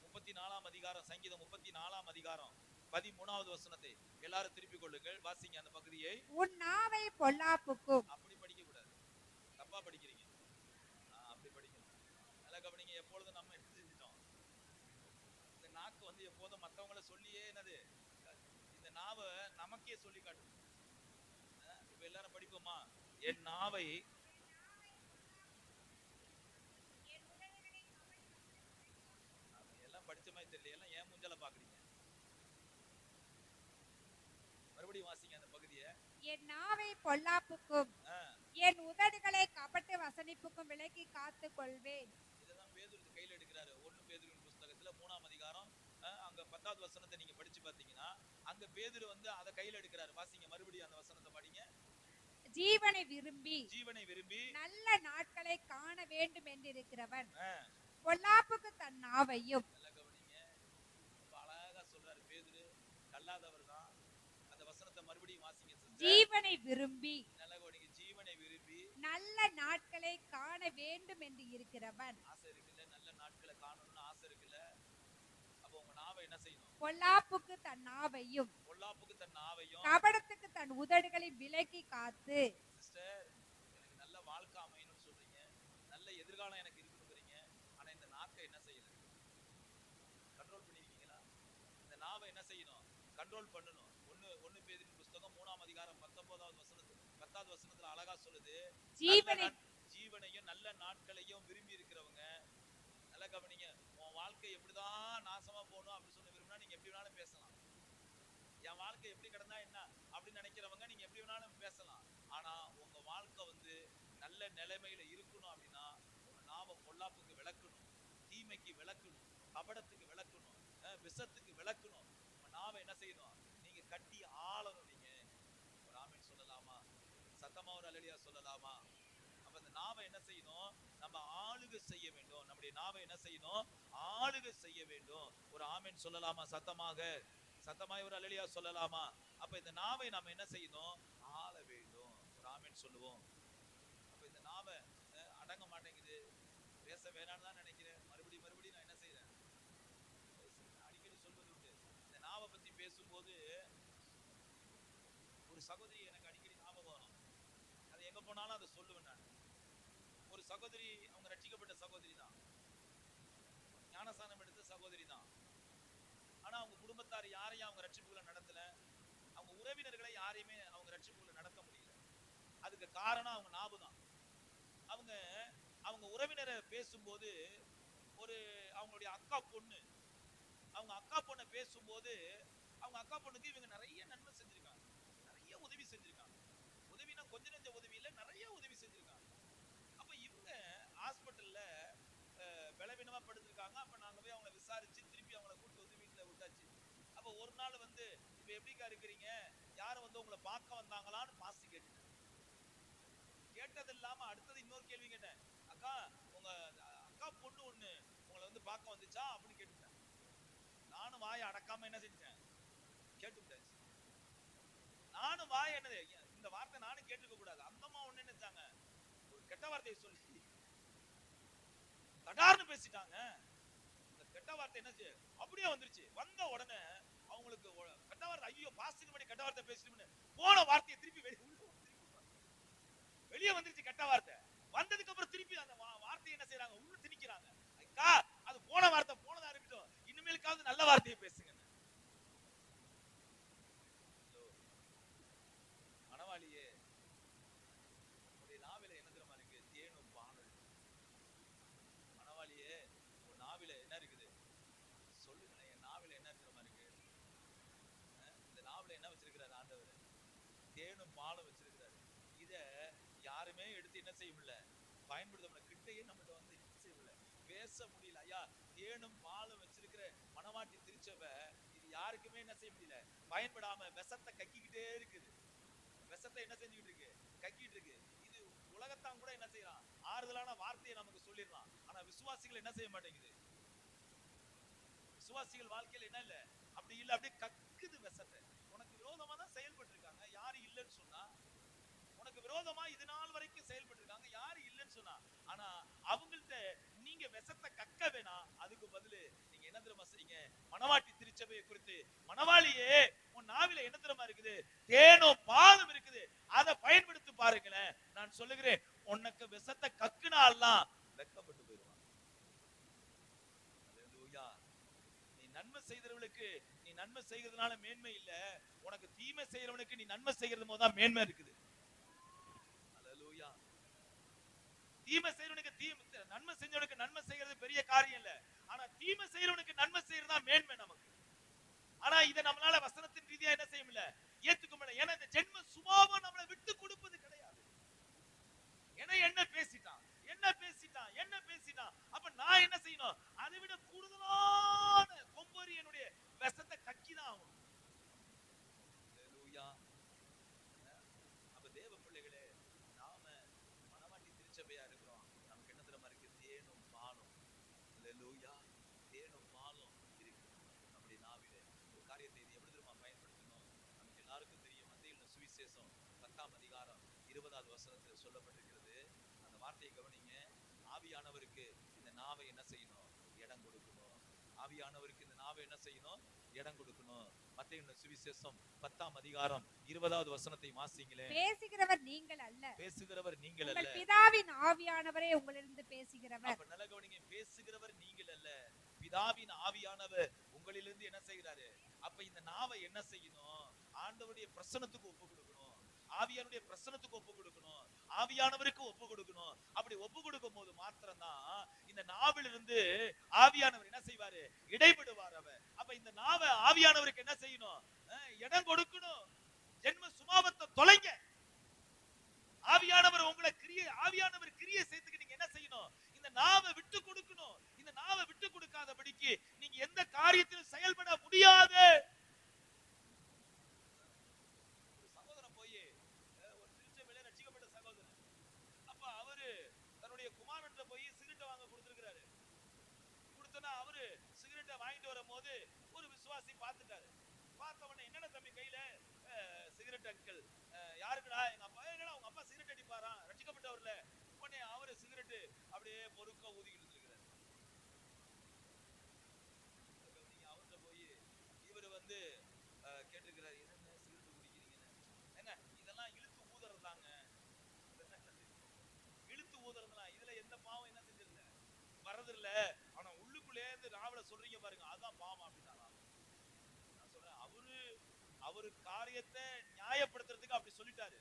34 அதிகாரம், சங்கீதம் 34 அதிகாரம் 13வது வசனத்தை எல்லாரும் திருப்பிக் கொள்ளுங்கள். வாசிங்க அந்த பகுதியை. உன் நாவை பொல்லாப்புக்கும். அப்படி படிக்க கூடாது, தப்பா படிக்கிறீங்க. அப்படி படிக்கணும். நல்லா கவனிங்க. எப்பொழுதும் நம்ம என்ன செஞ்சிட்டோம், இந்த நாக்கு வந்து எப்போதும் மத்தவங்கள சொல்லியே என்னது, இந்த நாவை நமக்கே சொல்லி காட்டும். இப்ப எல்லாரும் படிப்போமா? என் நாவை எல்லாம் படிச்ச மாதிரி தெரியல. எல்லாம் ஏன் மூஞ்சல பாக்குறீங்க? மறுபடியும் வாசிங்க அந்த பகுதியை. என் நாவை பொல்லாப்புக்கும் என் உதடுகளை கபட்டு வசனிப்புக்கும் விலக்கி காத்துக் கொள்வேன். இததான் பேதுரு கையில எடுக்கிறாரு. 1 பேதுருவின் புத்தகத்துல 3ஆம் அதிகாரம் அங்க 10வது வசனத்தை நீங்க படிச்சு பாத்தீங்கன்னா அங்க பேதுரு வந்து அதை கையில எடுக்கிறாரு. வாசிங்க மறுபடியும் அந்த வசனத்தை படிங்க. ஜீவனை விரும்பி நல்ல நாட்களை காண வேண்டும் என்றிருக்கிறவன் பொல்லாப்புக்கு தன் நாவையும். நல்லா கவனிங்க, ரொம்ப அழகா சொல்றாரு பேதுரு. கல்லாதவர் தான். அந்த வசனத்தை மறுபடியும் வாசிங்க சிஸ்டர். ஜீவனை விரும்பி, நல்லா கவனிங்க, ஜீவனை விரும்பி நல்ல நாட்களை காண வேண்டும் என்று இருக்கிறவன். ஆசை இருக்குல்ல, நல்ல நாட்களை காணணும்னு ஆசை இருக்குல்ல. அப்ப உங்க நாவை என்ன செய்யணும்? பொல்லாப்புக்கு தன் நாவையும் கபடத்துக்கு தன் உதடுகளை விலக்கி காத்து. சிஸ்டர், எனக்கு நல்ல வாழ்க்கை அமையணும்னு சொல்றீங்க, நல்ல எதிர்காலம் எனக்கு இருக்குங்கிறீங்க. ஆனா இந்த நாக்கை என்ன செய்யல? கண்ட்ரோல் பண்ணிருக்கீங்களா? இந்த நாவை என்ன செய்யணும்? கண்ட்ரோல் பண்ணணும். 1 பேதுருவின் புத்தகம் 3ஆம் அதிகாரம் 10வது வசனத்துல அழகா சொல்லுது. ஜீவனையும் நல்ல நாட்களையும் விரும்பி இருக்கிறவங்க. நல்லா கவனிங்க. உன் வாழ்க்கை எப்படிதான் நாசமா போகணும் அப்படி சொல்லி விரும்பினா நீங்க எப்படி வேணாலும் பேசலாம். என் வாழ்க்கை எப்படி கிடந்தா என்ன அப்படின்னு நினைக்கிறவங்க நீங்க எப்படி வேணாலும் பேசலாம். ஆனா உங்க வாழ்க்கை வந்து நல்ல நிலைமையில இருக்கணும் அப்படின்னா உங்க நாவை பொல்லாப்புக்கு விளக்கணும், தீமைக்கு விளக்கணும், கபடத்துக்கு விளக்கணும், விஷத்துக்கு விளக்கணும். உங்க நாவை என்ன செய்யணும்? நீங்க கட்டி ஆளணும். நீங்க ஒரு ஆமென் சொல்லலாமா? சத்தமா ஒரு அல்லேலூயா சொல்லலாமா? அப்ப இந்த நாவை என்ன செய்யணும்? நம்ம ஆளுகை செய்ய வேண்டும். நம்முடைய நாவை என்ன செய்யணும்? ஆளுகை செய்ய வேண்டும். ஒரு ஆமென் சொல்லலாமா? சத்தமாய் ஒரு அல்லேலூயா சொல்லலாமா? அப்ப இந்த நாவை நாம என்ன செய்யணும்? ஆள வேண்டும். ஒரு ஆமென் சொல்லுவோம். அப்ப இந்த நாவை அடங்க மாட்டேங்குது, பேச வேணாம்னு தான் நினைக்கிறேன். மறுபடியும் நான் என்ன செய்யறேன்? அடிக்கடி சொல்வது உண்டு. இந்த நாவை பத்தி பேசும்போது ஒரு சகோதரி எனக்கு அடிக்கடி ஞாபகம் வரும். அது எங்க போனாலும் அதை சொல்லுவேன் நான். ஒரு சகோதரி, அவங்க ரட்சிக்கப்பட்ட சகோதரி தான், ஞானஸ்நானம் எடுத்த சகோதரி தான். ஆனா அவங்க குடும்பத்தார் யாரையும் அவங்க ரட்சிப்புகளை நடத்தல. அவங்க உறவினர்களை யாரையுமே அவங்க ரட்சிப்புகளை நடத்த முடியல. அதுக்கு காரணம் அவங்க நாவு தான். அவங்க உறவினரை பேசும்போது அவங்களுடைய அக்கா பொண்ணை பேசும்போது அவங்க அக்கா பொண்ணுக்கு இவங்க நிறைய நன்மை செஞ்சிருக்காங்க, நிறைய உதவி செஞ்சிருக்காங்க. உதவினா கொஞ்ச நெஞ்ச உதவி இல்ல, நிறைய உதவி செஞ்சிருக்காங்க. அப்ப இவங்க ஹாஸ்பிட்டல்ல பலவீனமா படுத்திருக்காங்க. அப்ப நாங்க போய் அவங்களை விசாரிச்சு திருப்பி அவங்களை கூட்டு வந்து வீட்டுல விட்டாச்சு. அப்ப ஒரு நாள் வந்து இப்ப எப்படிக்கா இருக்கிறீங்க, யாரும் வந்து உங்களை பார்க்க வந்தாங்களான்னு பாஸ்ட் கேட்டுட்டேன். கேட்டது இல்லாம அடுத்தது இன்னொரு கேள்வி கேட்டேன், அக்கா உங்க அக்கா பொண்ணு ஒண்ணு உங்களை வந்து பார்க்க வந்துச்சா அப்படின்னு கேட்டுட்டேன். நானும் வாயை அடக்காம என்ன செஞ்சேன், கேட்டுட்டேன். நானும் வாய் என்னது இந்த வார்த்தை நானும் கேட்டுக்க கூடாது. அந்த அம்மா ஒண்ணு நினைச்சாங்க, ஒரு கெட்ட வார்த்தையை சொல்லி தடார்னு பேசிட்டாங்க. இந்த கெட்ட வார்த்தை என்னச்சு அப்படியே வந்துருச்சு. வந்த உடனே அவங்களுக்கு கெட்ட வார்த்தை, ஐயோ பாஸ்டிங் பண்ணி கெட்ட வார்த்தை பேசிட்டு போன வார்த்தையை திருப்பி வெளியே வந்துருச்சு. கெட்ட வார்த்தை வந்ததுக்கு அப்புறம் திருப்பி அந்த வார்த்தையை என்ன செய்யறாங்க, உள்ள திணிக்கிறாங்க. அக்கா அது போன வார்த்தை போனதா இருக்கட்டும், இனிமேலுக்காவது நல்ல வார்த்தையை பேசுங்க. மனவாளியே, உன்னுடைய நாவில என்ன தெரியுமா இருக்கு, தேனும் பாலும். மனவாளியே, உன் நாவில என்ன இருக்குது சொல்லுங்களேன். என் நாவில என்ன தெரியுமா இருக்கு, இந்த நாவில என்ன வச்சிருக்கிறாரு ஆண்டவர், தேனும் பாலும் வச்சிருக்கிறாரு. இத யாருமே எடுத்து என்ன செய்ய முடியல, பயன்படுத்த முடியல. கிட்டையே நம்மகிட்ட வந்து செய்ய முடியல, பேச முடியல. ஐயா தேனும் பாலும் வச்சிருக்கிற மனவாட்டி திருச்சபை இது யாருக்குமே என்ன செய்ய முடியல, பயன்படாம விஷத்தை கக்கிக்கிட்டே இருக்குது. விஷத்தை என்ன செஞ்சுக்கிட்டு இருக்கு, கக்கிட்டு இருக்கு. இது உலகத்தான் கூட என்ன செய்யறான், ஆறுதலான வார்த்தையை நமக்கு சொல்லிடலாம். ஆனா விசுவாசிகள் என்ன செய்ய மாட்டேங்குது. விசுவாசிகள் வாழ்க்கையில் என்ன இல்ல, அப்படி இல்ல, அப்படியே கக்குது விஷத்தை. உனக்கு விரோதமா தான் செயல்பட்டு இருக்காங்க, யாரு இல்லைன்னு சொன்னா. உனக்கு விரோதமா இது நாள் வரைக்கும் செயல்பட்டு இருக்காங்க, யாரு இல்லைன்னு சொன்னா. ஆனா அவங்கள்ட்ட நீங்க விஷத்தை கக்க வேணாம். அதுக்கு பதிலு நீங்க என்ன தெரியுமா செய்யுங்க, மனவாட்டி திருச்சபையை குறித்து, மனவாளியே உன் நாவில என்ன தெரியுமா இருக்குது, தேனும் பாலும் இருக்குது, அதை பயன்படுத்தி பாருங்களேன். நான் சொல்லுகிறேன், உனக்கு விஷத்தை கக்குனாலாம் வெக்கப்பட்டு போயிடுவான். நீ நன்மை செய்தவர்களுக்கு நீ நன்மை செய்கிறதுனால மேன்மை இல்ல, உனக்கு தீமை செய்யறவனுக்கு நீ நன்மை செய்யறது போதுதான் மேன்மை இருக்குது. தீமை செய்யறவனுக்கு நன்மை செஞ்சவனுக்கு நன்மை செய்யறது பெரிய காரியம் இல்ல, ஆனா தீமை செய்யறவனுக்கு நன்மை செய்யறதா மேன்மை நமக்கு. ஆனா இதை நம்மளால வசனத்தின் ரீதியா என்ன செய்ய முடியல, ஏத்துக்க முடியல. ஏன்னா இந்த ஜென்ம சுபாவம் நம்மளை விட்டு கொடுப்பது கிடையாது. ஏன்னா என்ன பேசிட்டான், என்ன பேசிட்டான், என்ன பேசிட்டான், அப்ப நான் என்ன செய்யணும், அதை விட கூடுதலான கொம்பரி என்னுடைய விஷத்தை கக்கிதான் ஆகும். அப்ப தேவ பிள்ளைகளே, நாம மனவாட்டி திருச்சபையா இருக்கிறோம். நமக்கு என்ன தெரியுமா இருக்கு, தேனும் பாலும். அல்லேலூயா, தேனும் பாலும் இருக்கு நம்முடைய நாவிலே. ஒரு காரியத்தை இது எப்படி தெரியுமா பயன்படுத்தணும், நமக்கு எல்லாருக்கும் தெரியும். மத்தேயு சுவிசேஷம் 10ஆம் அதிகாரம் 20வது வசனத்தில் சொல்லப்பட்டிருக்கிறது. அந்த வார்த்தையை கவனிங்க. ஆவியானவருக்கு இந்த நாவை என்ன செய்யணும், இடம் கொடுக்கணும். ஆவியானவருக்கு இந்த நாவை என்ன செய்யணும், இடம் கொடுக்கணும். மத்தேயு சுவிசேஷம் 10ஆம் அதிகாரம் 20வது வசனத்தை வாசிங்களே. பேசுகிறவர் நீங்கள் அல்ல, பேசுகிறவர் நீங்கள் அல்ல, உங்கள் பிதாவின் ஆவியானவரே உங்களிலிருந்து பேசுகிறவர். அப்ப நல்ல கவனிங்க, பேசுகிறவர் நீங்கள் அல்ல, பிதாவின் ஆவியானவர் உங்களிலிருந்து என்ன செய்கிறாரு. அப்ப இந்த நாவை என்ன செய்யணும், ஆண்டவருடைய பிரசன்னத்துக்கு ஒப்பு கொடுக்கணும், ஆவியானுடைய பிரசன்னத்துக்கு ஒப்பு கொடுக்கணும், ஆவியானவருக்கு ஒப்பு கொடுக்கணும். அப்படி ஒப்பு கொடுக்கும் போது மாத்திரம்தான் இந்த நாவிலிருந்து ஆவியானவர் என்ன செய்வாரு, இடைபடுவார் அவர். அப்ப இந்த நாவை ஆவியானவருக்கு என்ன செய்யணும், இடம் கொடுக்கணும். ஜென்ம சுபாவத்தை தொலைங்க. ஆவியானவர் உங்களை ஆவியானவர் கிரியை சேர்த்துக்கு நீங்க என்ன செய்யணும், இந்த நாவை விட்டு கொடுக்கணும். இந்த நாவை விட்டு கொடுக்காதபடிக்கு நீங்க எந்த காரியத்திலும் செயல்பட முடியாது. ஒரு சகோதரன் போய் ஒரு திருச்சபையில ரட்சிக்கப்பட்ட சகோதரன், அப்ப அவரு தன்னுடைய குமாரன்ட்ட போய் சிகரெட் வாங்க கொடுத்திருக்கிறாரு. கொடுத்தனா அவரு சிகரெட்டை வாங்கிட்டு வரும் போது ஒரு விசுவாசி பார்த்துட்டாரு. பார்த்த உடனே என்னடா தம்பி கையில சிகரெட் அங்கிள், யாருக்குடா, எங்க அப்பா. என்னடா உங்க அப்பா சிகரெட் அடிப்பாரா, ரட்சிக்கப்பட்டவர்ல. உடனே அவரு சிகரெட் அப்படியே பொறுக்க ஊதிக்கிட்டு இருக்கிறாரு. அவர்கிட்ட போய் இவரு வந்து கேட்டிருக்கிறாரு, என்னங்க சிகரெட் குடிக்கிறீங்கன்னு. ஏங்க இதெல்லாம் இழுத்து ஊதுறதாங்க, இழுத்து ஊதுறதுலாம் இதுல எந்த பாவம் என்ன செஞ்சிருந்த வரது இல்ல, ஆனா உள்ளுக்குள்ளே இருந்து ராவல சொல்றீங்க பாருங்க, அதுதான் பாவம் அப்படின்னா. நான் சொல்றேன், அவரு காரியத்தை நியாயப்படுத்துறதுக்கு அப்படி சொல்லிட்டாரு,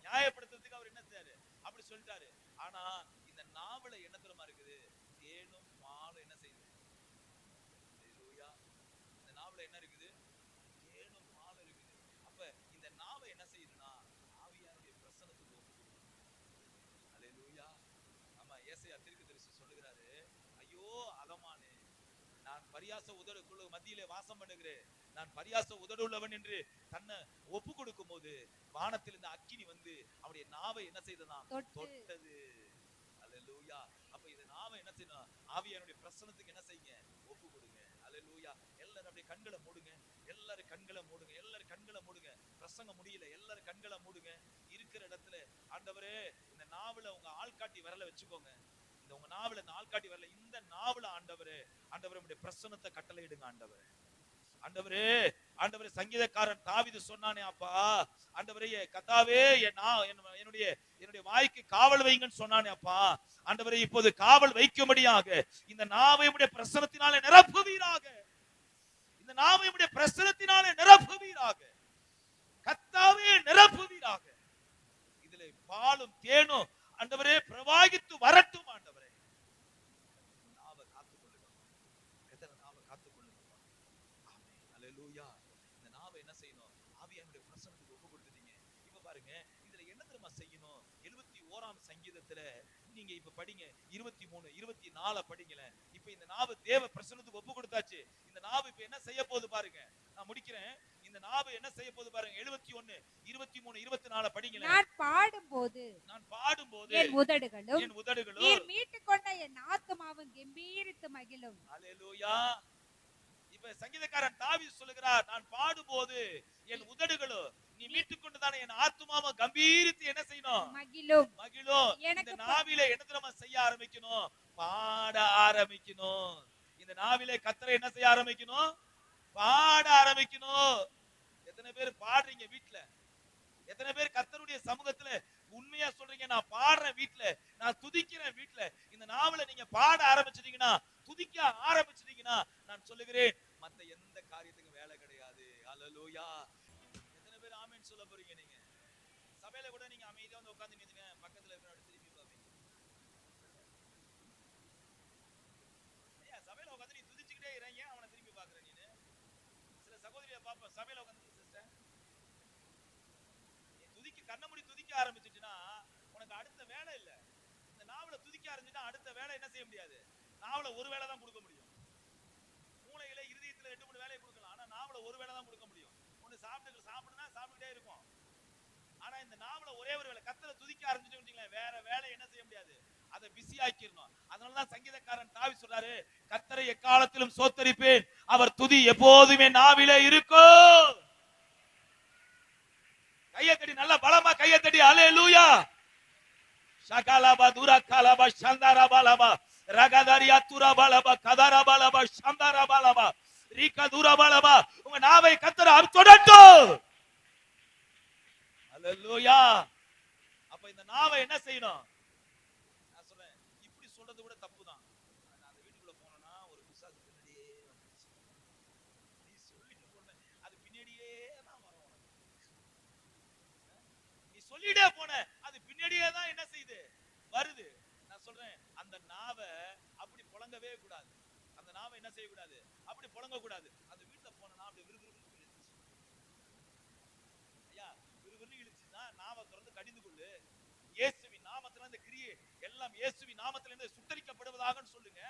நியாயப்படுத்துறதுக்கு அவர் என்ன செய்யாரு, அப்படி சொல்லிட்டாரு. ஆனா இந்த நாவல என்ன தெரியுமா இருக்குது, தேனும் பாலும் என்ன செய்யுது. இந்த நாவல என்ன இருக்குது, ஐயோ அதமானே, நான் பரியாச உதடுக்குள்ள மத்தியிலே வாசம் பண்ணுகிறேன், நான் பரியாச உதடு உள்ளவன் என்று தன்னை ஒப்பு கொடுக்கும் போது வானத்தில் இந்த அக்கினி வந்து அவருடைய நாவை என்ன செய்ததாம்? தொட்டது. அல்லேலூயா. அப்ப இந்த நாவை என்ன செய்யணும்? ஆவியானுடைய பிரசன்னத்துக்கு என்ன செய்யுங்க? ஒப்பு கொடுங்க. அல்லேலூயா. எல்லாரும் அப்படியே கண்களை மூடுங்க. எல்லாரும் கண்களை மூடுங்க. எல்லாரும் கண்களை மூடுங்க. பிரசங்க முடியல, எல்லாரும் கண்களை மூடுங்க. இருக்கிற இடத்துல ஆண்டவரே இந்த நாவுல உங்க ஆள்காட்டி விரல வச்சுக்கோங்க. இந்த உங்க நாவுல இந்த ஆள்காட்டி விரல, இந்த நாவுல ஆண்டவரே உம்முடைய பிரசன்னத்தை கட்டளையிடுங்க. ஆண்டவரே ஆண்டவரே ஆண்டவரே, சங்கீதக்காரன் தாவீது சொன்னானே, அப்பா ஆண்டவரே கர்த்தாவே என்னுடைய வாய்க்கு காவல் வைங்கன்னு சொன்னானே அப்பா. ஆண்டவரே இப்போது காவல் வைக்கும்படியாக இந்த நாவை உம்முடைய பிரசன்னத்தினாலே நிரப்புவீராக. இந்த நாவை உம்முடைய பிரசன்னத்தினாலே நிரப்புவீராக. கர்த்தாவே நிரப்புவீராக. இதிலே பாலும் தேனும் ஆண்டவரே பிரவாகித்து வரட்டும். ஆண்டவரே நாவை காத்துக்கொள்ளுங்க. எத்தனை நாவை காத்துக்கொள்ளுங்க. ஆமென். அல்லேலூயா. இந்த நாவை என்ன செய்யணும்? ஆவியானுடைய பிரசன்னத்துக்கு ஒப்பு கொடுத்துட்டீங்க. இப்ப பாருங்க, இதுல என்ன தெரியுமா செய்யணும்? 71ஆம் சங்கீதத்துல நீங்க இப்ப படிங்க, 23 24 படிங்களே. இப்ப இந்த நாவு தேவ பிரசன்னத்துக்கு ஒப்பு கொடுத்தாச்சு. இந்த நாவு இப்ப என்ன செய்ய போகுது பாருங்க. நான் முடிக்கிறேன். இந்த நாவு என்ன செய்ய போகுது பாருங்க. 71 23 24 படிங்களே. நான் பாடும்போது என் உதடுகளும் நீர் மீட்டுக்கொண்ட என் ஆத்துமாவும் கம்பீரித்து மகிழும். அல்லேலூயா. இப்ப சங்கீதக்காரன் தாவீது சொல்லுகிறார், நான் பாடும்போது என் உதடுகளும் நீ மீட்டுக்கொண்டுதானே என் ஆத்துமாவை கம்பீரித்து என்ன செய்யணும்? மகிழும். இந்த நாவிலே என்ன தெரியுமா செய்ய ஆரம்பிக்கணும்? பாட ஆரம்பிக்கணும். இந்த நாவிலே கர்த்தரை என்ன செய்ய ஆரம்பிக்கணும்? பாட ஆரம்பிக்கணும். எத்தனை பேர் பாடுறீங்க வீட்டுல? எத்தனை பேர் கர்த்தருடைய சமூகத்துல உண்மையா சொல்றீங்க? நான் பாடுறேன் வீட்டுல, நான் துதிக்கிறேன் வீட்டுல. இந்த நாவல நீங்க பாட ஆரம்பிச்சிட்டீங்கன்னா, துதிக்க ஆரம்பிச்சிட்டீங்கன்னா, நான் சொல்லுகிறேன் மத்த எந்த காரியத்துக்கும் வேலை கிடையாது. அல்லேலூயா. எத்தனை பேர் ஆமென் சொல்ல போறீங்க? நீங்க சபையில கூட நீங்க அமைதியா வந்து உட்கார்ந்து நின்னுங்க, பக்கத்துல இருக்கிறவங்க திரும்பி பாப்பீங்க. ஐயா சபையில உட்கார்ந்து நீ துதிச்சிட்டே இருக்கீங்க, அவனை திரும்பி பாக்குற நீ. சில சகோதரியை பாப்ப சபையில உட்கார்ந்து சிஸ்டர் நீ துதிக்க கண்ண மூடி துதிக்க ஆரம்பிச்சிட்டீனா உனக்கு அடுத்த வேலை இல்ல. இந்த நாவல துதிக்க ஆரம்பிச்சிட்டா அடுத்த வேலை என்ன செய்ய முடியாது? நாவல ஒரு வேலை தான் கொடுக்க முடியும். மூளையில இருதயத்துல 2-3 வேலையை கொடுக்கலாம். ஆனா நாவல ஒரு வேலை தான் கொடுக்க முடியும். ஒன்னு சாப்பிடுனா சாப்பிட்டுட்டே இருக்கும். ஆனா இந்த நாவல ஒரே ஒரு வேலை கர்த்தரை துதிக்க ஆரம்பிச்சிட்டீங்களா, வேற வேலை என்ன செய்ய முடியாது. அதை பிஸி ஆக்கிரணும். அதனாலதான் சங்கீதக்காரன் தாவீது சொல்றாரு, கர்த்தரை எக்காலத்திலும் ஸ்தோத்திரிப்பேன், அவர் துதி எப்போதுமே நாவிலே இருக்கும். கையை தட்டி நல்ல பலமா கையை தட்டி அல்லேலூயா. ஷகலபா துரகலபா சந்தரபலபா ரகதரியா துரபலபா கதரபலபா சந்தரபலபா ரிகதுரபலபா. உங்க நாவை கர்த்தர் தொடட்டும். அல்லேலூயா. அப்ப இந்த நாவை என்ன செய்யணும்? நான் சொல்றேன், இப்படி சொல்றது கூட தப்புதான். நான் அந்த வீட்டுக்குள்ள போனேன்னா ஒரு பிசாசு பின்னாடியே வந்துச்சு. நீ சொல்லிட்டு போன அது பின்னாடியே தான் வரும். நீ சொல்லிட்டே போன அது பின்னாடியே தான் என்ன செய்யுது? வருது. நான் சொல்றேன், அந்த நாவை அப்படி புலங்கவே கூடாது. அந்த நாவை என்ன செய்ய கூடாது? அப்படி புலங்க கூடாது. அந்த வீட்டுல போனா அப்படி விறுவிறுன்னு இழுச்சு. ஐயா விறுவிறுன்னு இழுச்சுன்னா நாவை திறந்து கடிந்து கொள்ளு. இயேசுவின் நாமத்துல இந்த கிரியை எல்லாம் இயேசுவின் நாமத்துல இருந்து சுத்தரிக்கப்படுவதாக சொல்லுங்க.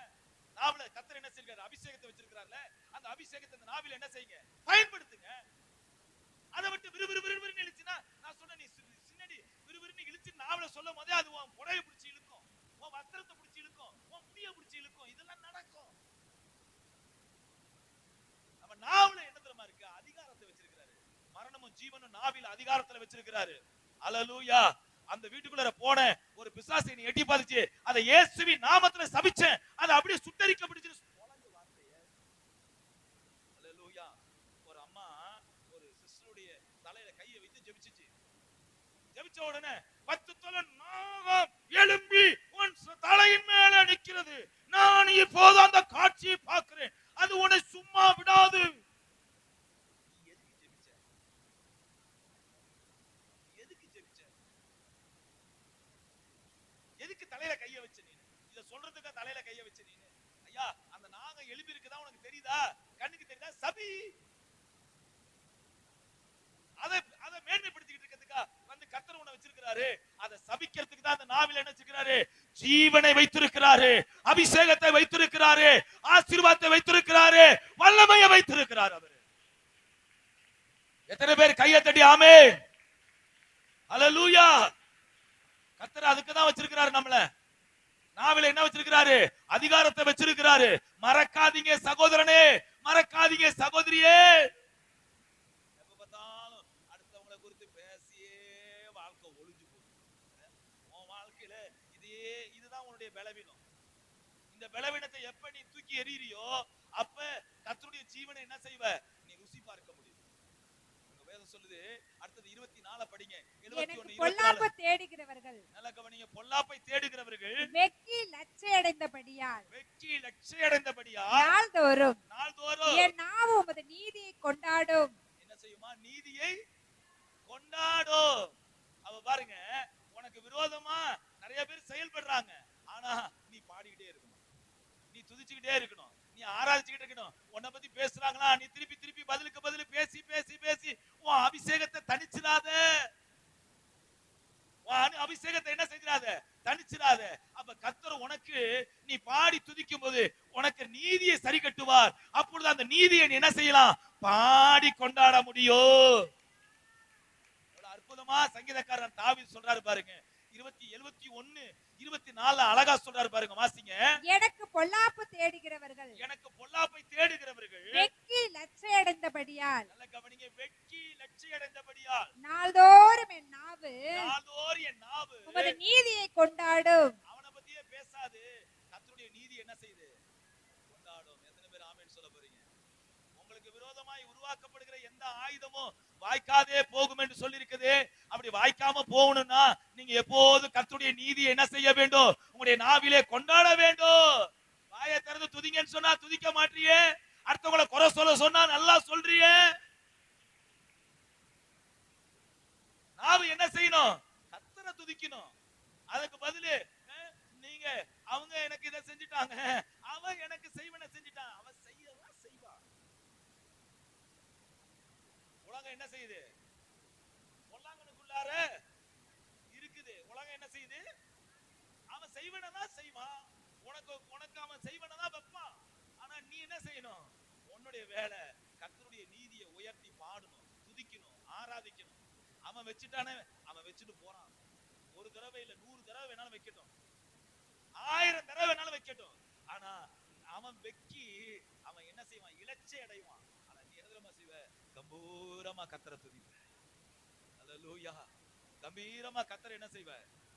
நாவல கர்த்தர் என்ன செய்கிறார்? அபிஷேகத்தை வச்சிருக்கிறார்ல, அந்த அபிஷேகத்தை இந்த நாவில என்ன செய்யுங்க? பயன்படுத்துங்க. அதை விட்டு விறுவிறுன்னு இழுச்சுன்னா, நான் சொன்ன நீ சின்னடி விறுவிறுன்னு இழுச்சு நாவல சொல்லும் போதே அது உன் புடையை பிடிச்சி இழுக்கும், உன் வஸ்திரத்தை பிடிச்சி இழுக்கும், உன் முடியை பிடிச்சி இழுக்கும். இதெல்லாம் நடக்கும். நம்ம நாவல என்ன தெரியுமா இருக்கு? அதிகாரத்தை வச்சிருக்கிறாரு. மரணமும் ஜீவனும் நாவில அதிகாரத்துல வச்சிருக்கிறாரு. அல்லேலூயா. அந்த வீட்டுக்குள்ள போன ஒரு பிசாசை நீ எட்டி பாதிச்சு அதை இயேசுவின் நாமத்துல சபிச்சேன், அதை அப்படியே சுட்டரிக்கப்படுச்சு. அல்லேலூயா. ஒரு அம்மா ஒரு சிஸ்டருடைய தலையில கையை வைத்து ஜெபிச்சிச்சு. ஜெபிச்ச உடனே 10 தொலை நாகம் எழும்பி உன் தலையின் மேல நிக்கிறது. நான் இப்போது அந்த காட்சியை பார்க்கிறேன். அது உன்னை சும்மா விடாது. எதுக்கு தலையில கைய வச்ச நீ? இத சொல்றதுக்கு தலையில கைய வச்ச நீ? ஐயா அந்த நாகம் எழும்பி இருக்குதா உனக்கு தெரியுதா? கண்ணுக்கு தெரியுதா? சபி. அதை மேன்மைப்படுத்திட்டு இருக்கிறதுக்கா வந்து கர்த்தர் உன்னை வச்சிருக்கிறாரு. அதை சபிக்கிறதுக்கு தான் அந்த நாவில என்ன வச்சிருக்கிறாரு? ஜீவனை வைத்திருக்கிறாரு, அபிஷேகத்தை வைத்திருக்கிறாரு, ஆசீர்வாதத்தை வைத்திருக்கிறாரு, வல்லமையை வைத்திருக்கிறார் அவர். எத்தனை பேர் கையை தட்டி ஆமென். அல்லேலூயா. கர்த்தர் அதுக்கு தான் வச்சிருக்கிறாரு நம்மள. நாவில என்ன வச்சிருக்கிறாரு? அதிகாரத்தை வச்சிருக்கிறாரு. மறக்காதீங்க சகோதரனே, மறக்காதீங்க சகோதரியே. எப்ப பார்த்தாலும் அடுத்தவங்களை குறித்து பேசியே வாழ்க்கை ஒளிஞ்சு போகுது. உன் வாழ்க்கையில இதுதான் உன்னுடைய பலவீனம். இந்த பலவீனத்தை எப்ப நீ தூக்கி எறியறியோ அப்ப கர்த்தருடைய ஜீவனை என்ன செய்வ? நீ ருசி பார்க்க முடியும். வேதம் சொல்லுது. அடுத்தது 24 படிங்க. 71 பொல்லாப்பை தேடுகிறவர்கள், நல்ல கவனிங்க, பொல்லாப்பை தேடுகிறவர்கள் வெட்கி லட்சையடைந்தபடியால் நாள்தோறும் என் நாவு உமது நீதியை கொண்டாடும். என்ன செய்யுமா? நீதியை கொண்டாடும். அவ பாருங்க, உனக்கு விரோதமா நிறைய பேர் செயல்படுறாங்க. ஆனா நீ பாடிக்கிட்டே இருக்கணும், நீ துதிச்சுக்கிட்டே இருக்கணும், நீ ஆராய்ச்சிக்கிட்டு இருக்கணும். உன்னை பத்தி பேசுறாங்களா, நீ திருப்பி திருப்பி பதிலுக்கு பதில் பேசி பேசி பேசி உன் அபிஷேகத்தை தனிச்சிடாத. அபிஷேகத்தை என்ன செஞ்சிடாத? தனிச்சிடாத. அப்ப கர்த்தர் உனக்கு நீ பாடி துதிக்கும் போது உனக்கு நீதியை சரி கட்டுவார். அப்பொழுது அந்த நீதியை நீ என்ன செய்யலாம்? பாடி கொண்டாட முடியும். அற்புதமா சங்கீதக்காரன் தாவீது சொல்றாரு பாருங்க. 71:24 அழகா சொல்றாரு பாருங்க, வாசிங்க. எனக்கு பொல்லாப்பு தேடுகிறவர்கள், எனக்கு பொல்லாப்பை தேடுகிறவர்கள் வெட்கி லட்சையடைந்தபடியால், நல்ல கவனிங்க, வெட்கி லட்சையடைந்தபடியால் நாள்தோறும் என் நாவு உமது நீதியை கொண்டாடும். அவனை பத்தியே பேசாது, கர்த்தருடைய நீதி என்ன செய்யுது? கொண்டாடும். எத்தனை பேர் ஆமென் சொல்ல போறீங்க? உங்களுக்கு விரோதமாய் உருவாக்கப்படுகிற எந்த ஆயுதமும் வாய்க்காதே போகும் என்று சொல்லி இருக்குது. அப்படி வாய்க்காம போகணும்னா நீங்க எப்போது கர்த்தருடைய நீதியை என்ன செய்ய வேண்டும்? உங்களுடைய நாவிலே கொண்டாட வேண்டும். வாயை திறந்து துதிங்கன்னு சொன்னா துதிக்க மாட்டீங்க, அடுத்தவங்களை குறை சொல்ல சொன்னா நல்லா சொல்றீங்க. நாவு என்ன செய்யணும்? கர்த்தரை துதிக்கணும். அதுக்கு பதிலு நீங்க அவங்க எனக்கு இதை செஞ்சுட்டாங்க, அவன் எனக்கு செய்வன செஞ்சுட்டான், அவன் செய்யவா செய்வான். உலகம் என்ன செய்யுது? பொல்லாங்கனுக்குள்ளார இருக்குது. உலகம் என்ன செய்யுது? அவன் செய்வனதான் செய்வான், உனக்கு அவன் செய்வனதான் வைப்பான். ஆனா நீ என்ன செய்யணும்? உன்னுடைய வேலை கர்த்தருடைய நீதியை உயர்த்தி பாடணும், துதிக்கணும், ஆராதிக்கணும். அவன் வச்சுட்டானே, அவன் வச்சுட்டு போறான். ஒரு தடவை இல்ல 100 தடவை வேணாலும் வைக்கட்டும், 1000 தடவை வேணாலும் வைக்கட்டும். ஆனா அவன் வெக்கி அவன் என்ன செய்வான்? இலச்சை அடைவான். ஆனா நீ எதிரமா செய்வ? கம்பீரமா கர்த்தரை துதிப்ப. அல்லேலூயா. கம்பீரமா கர்த்தரை என்ன செய்வ?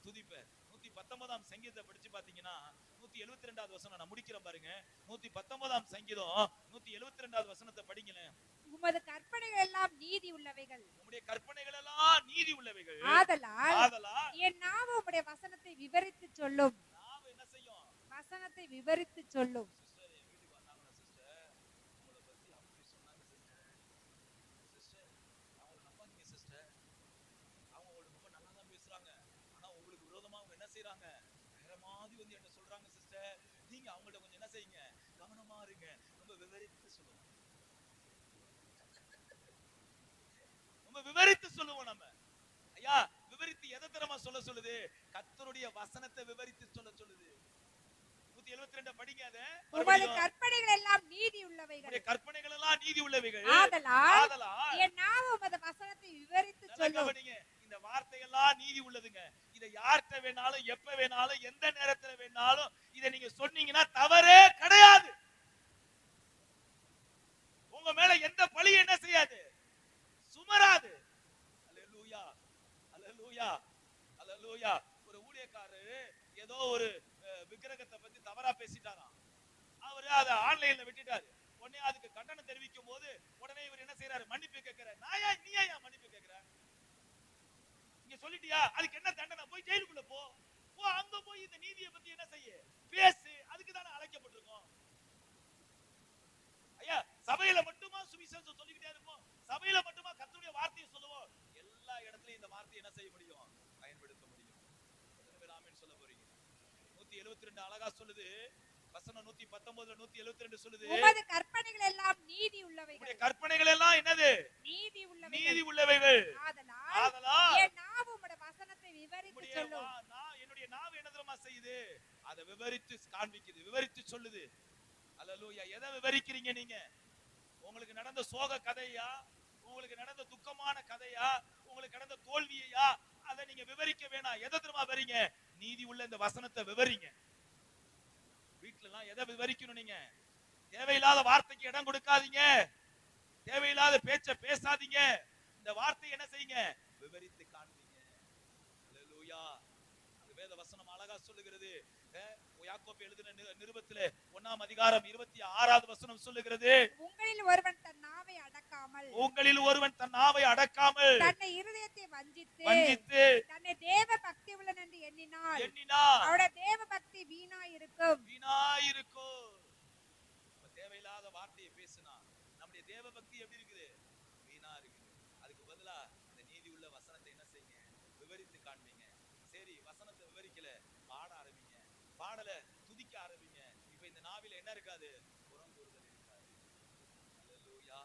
துதிப்ப. 119ஆம் சங்கீதத்தை படிச்சு பாத்தீங்கன்னா 172வது வசனம் நான் முடிக்கிறேன் பாருங்க. 119ஆம் சங்கீதம் 172வது வசனத்தை படிங்களேன். உமது கற்பனைகள் எல்லாம் நீதி உள்ளவைகள், உம்முடைய கற்பனைகள் எல்லாம் நீதி உள்ளவைகள். ஆதலால் என் நாவு உம்முடைய வசனத்தை விவரித்து சொல்லும். நாவு என்ன செய்யும்? வசனத்தை விவரித்து சொல்லும். சிஸ்டர், என் வீட்டுக்கு வந்தாங்களா சிஸ்டர், உங்களை பத்தி அப்படி சொன்னாங்க சிஸ்டர். சிஸ்டர், அவங்க நம்பாதீங்க சிஸ்டர், அவங்க உங்களுக்கு ரொம்ப நல்லா தான் பேசுறாங்க. ஆனா உங்களுக்கு விரோதமா அவங்க என்ன செய்யறாங்க? வேற மாதிரி வந்து என்ன சொல்றாங்க சிஸ்டர். நீங்க அவங்கள்ட்ட கொஞ்சம் என்ன செய்யுங்க? கவனமா இருங்க. ரொம்ப விவரித்து சொல்லுவோம், ரொம்ப விவரித்து சொல்லுவோம் நம்ம. ஐயா, விவரித்து எதை தரமா சொல்ல சொல்லுது? கர்த்தருடைய வசனத்தை விவரித்து சொல்ல சொல்லுது. 172 படிங்க. அத உமது கற்பனைகள் எல்லாம் நீதி உள்ளவைகள், உம்முடைய கற்பனைகள் எல்லாம் நீதி உள்ளவைகள். ஆதலால் என் நாவு உமது வசனத்தை விவரித்து சொல்லும். இந்த வார்த்தை எல்லாம் நீதி உள்ளதுங்க. இத யார்கிட்ட வேணாலும் எப்ப வேணாலும் எந்த நேரத்துல வேணாலும் இத நீங்க சொன்னீங்கன்னா தவறே கிடையாது. உங்க மேல எந்த பழி என்ன செய்யாது? சுமராது. அல்லேலூயா, அல்லேலூயா, அல்லேலூயா. ஒரு ஊழியக்காரரு ஏதோ ஒரு விக்கிரகத்தை பத்தி தவறா பேசிட்டாராம். அவரு அதை ஆன்லைன்ல விட்டுட்டாரு. உடனே அதுக்கு கண்டனம் தெரிவிக்கும் போது உடனே இவர் என்ன செய்யறாரு? மன்னிப்பு கேட்கிறார். நீ ஏன் மன்னிப்பு கேட்கிற? இங்க சொல்லிட்டியா, அதுக்கு என்ன தண்டனை? போய் ஜெயிலுக்குள்ள போ. அங்க போய் இந்த நீதியை பத்தி என்ன செய்ய? பேசு. அதுக்கு தானே அழைக்கப்பட்டிருக்கோம். ஐயா, சபையில மட்டுமா சுவிசேஷம் சொல்லிக்கிட்டே இருப்போம்? சபையில மட்டுமா கர்த்தருடைய வார்த்தையை சொல்லுவோம்? எல்லா இடத்துலயும் இந்த வார்த்தையை என்ன செய்ய முடியும்? பயன்படுத்த முடியும். எத்தனை பேர் ஆமென் சொல்ல போறீங்க? 172 அழகா சொல்லுது வசனம். 119 172 சொல்லுது, உமது கற்பனைகள் எல்லாம் நீதி உள்ளவைகள். உம்முடைய கற்பனைகள் எல்லாம் என்னது? நீதி உள்ளவைகள். நீதி உள்ளவைகள். ஆதலால் என் நாவு உம்முடைய வசனத்தை விவரித்து சொல்லும். என்னுடைய நாவு என்ன தெரியுமா தெரியுமா செய்யுது? அதை விவரித்து காண்பிக்குது, விவரித்து சொல்லுது. அல்லேலூயா. எதை விவரிக்கிறீங்க நீங்க? உங்களுக்கு நடந்த சோக கதையா, உங்களுக்கு நடந்த துக்கமான கதையா, உங்களுக்கு நடந்த தோல்வியா? அதை நீங்க விவரிக்க வேணாம். எதை தெரியுமா விவரிங்க? நீதி உள்ள இந்த வசனத்தை விவரிங்க. வீட்டுல எல்லாம் எதை விவரிக்கணும்? நீங்க தேவையில்லாத வார்த்தைக்கு இடம் கொடுக்காதீங்க, தேவையில்லாத பேச்ச பேசாதீங்க. இந்த வார்த்தை என்ன செய்யுங்க? விவரித்து காண்பீங்க. அல்லேலூயா. வேத வசனம் அழகா சொல்லுகிறது. யாக்கோபு எழுதின நிருபத்திலே 1ஆம் அதிகாரம் 26வது வசனம் சொல்லுகிறது, உங்களில் ஒருவன் தன் நாவை அடக்காமல், உங்களில் ஒருவன் தன் நாவை அடக்காமல் தன்னை இருதயத்தை வஞ்சித்து தன்னை தேவ பக்தி உள்ளவன் என்று எண்ணினால் அவருடைய தேவ பக்தி வீணாயிருக்கும். தேவையில்லாத வார்த்தையை பேசினா நம்முடைய தேவ பக்தி எப்படி இருக்குது? வீணா இருக்குது. அதுக்கு பதிலா இந்த நீதி உள்ள வசனத்தை என்ன செய்யுங்க? விவரித்து காண்பீங்க. சரி, வசனத்தை விவரிக்கல, பாட ஆரம்பிங்க. பாடல, துதிக்க ஆரம்பிங்க. இப்ப இந்த நாவில என்ன இருக்காது? புறம் கூறுதல் இருக்காது. அல்லேலூயா,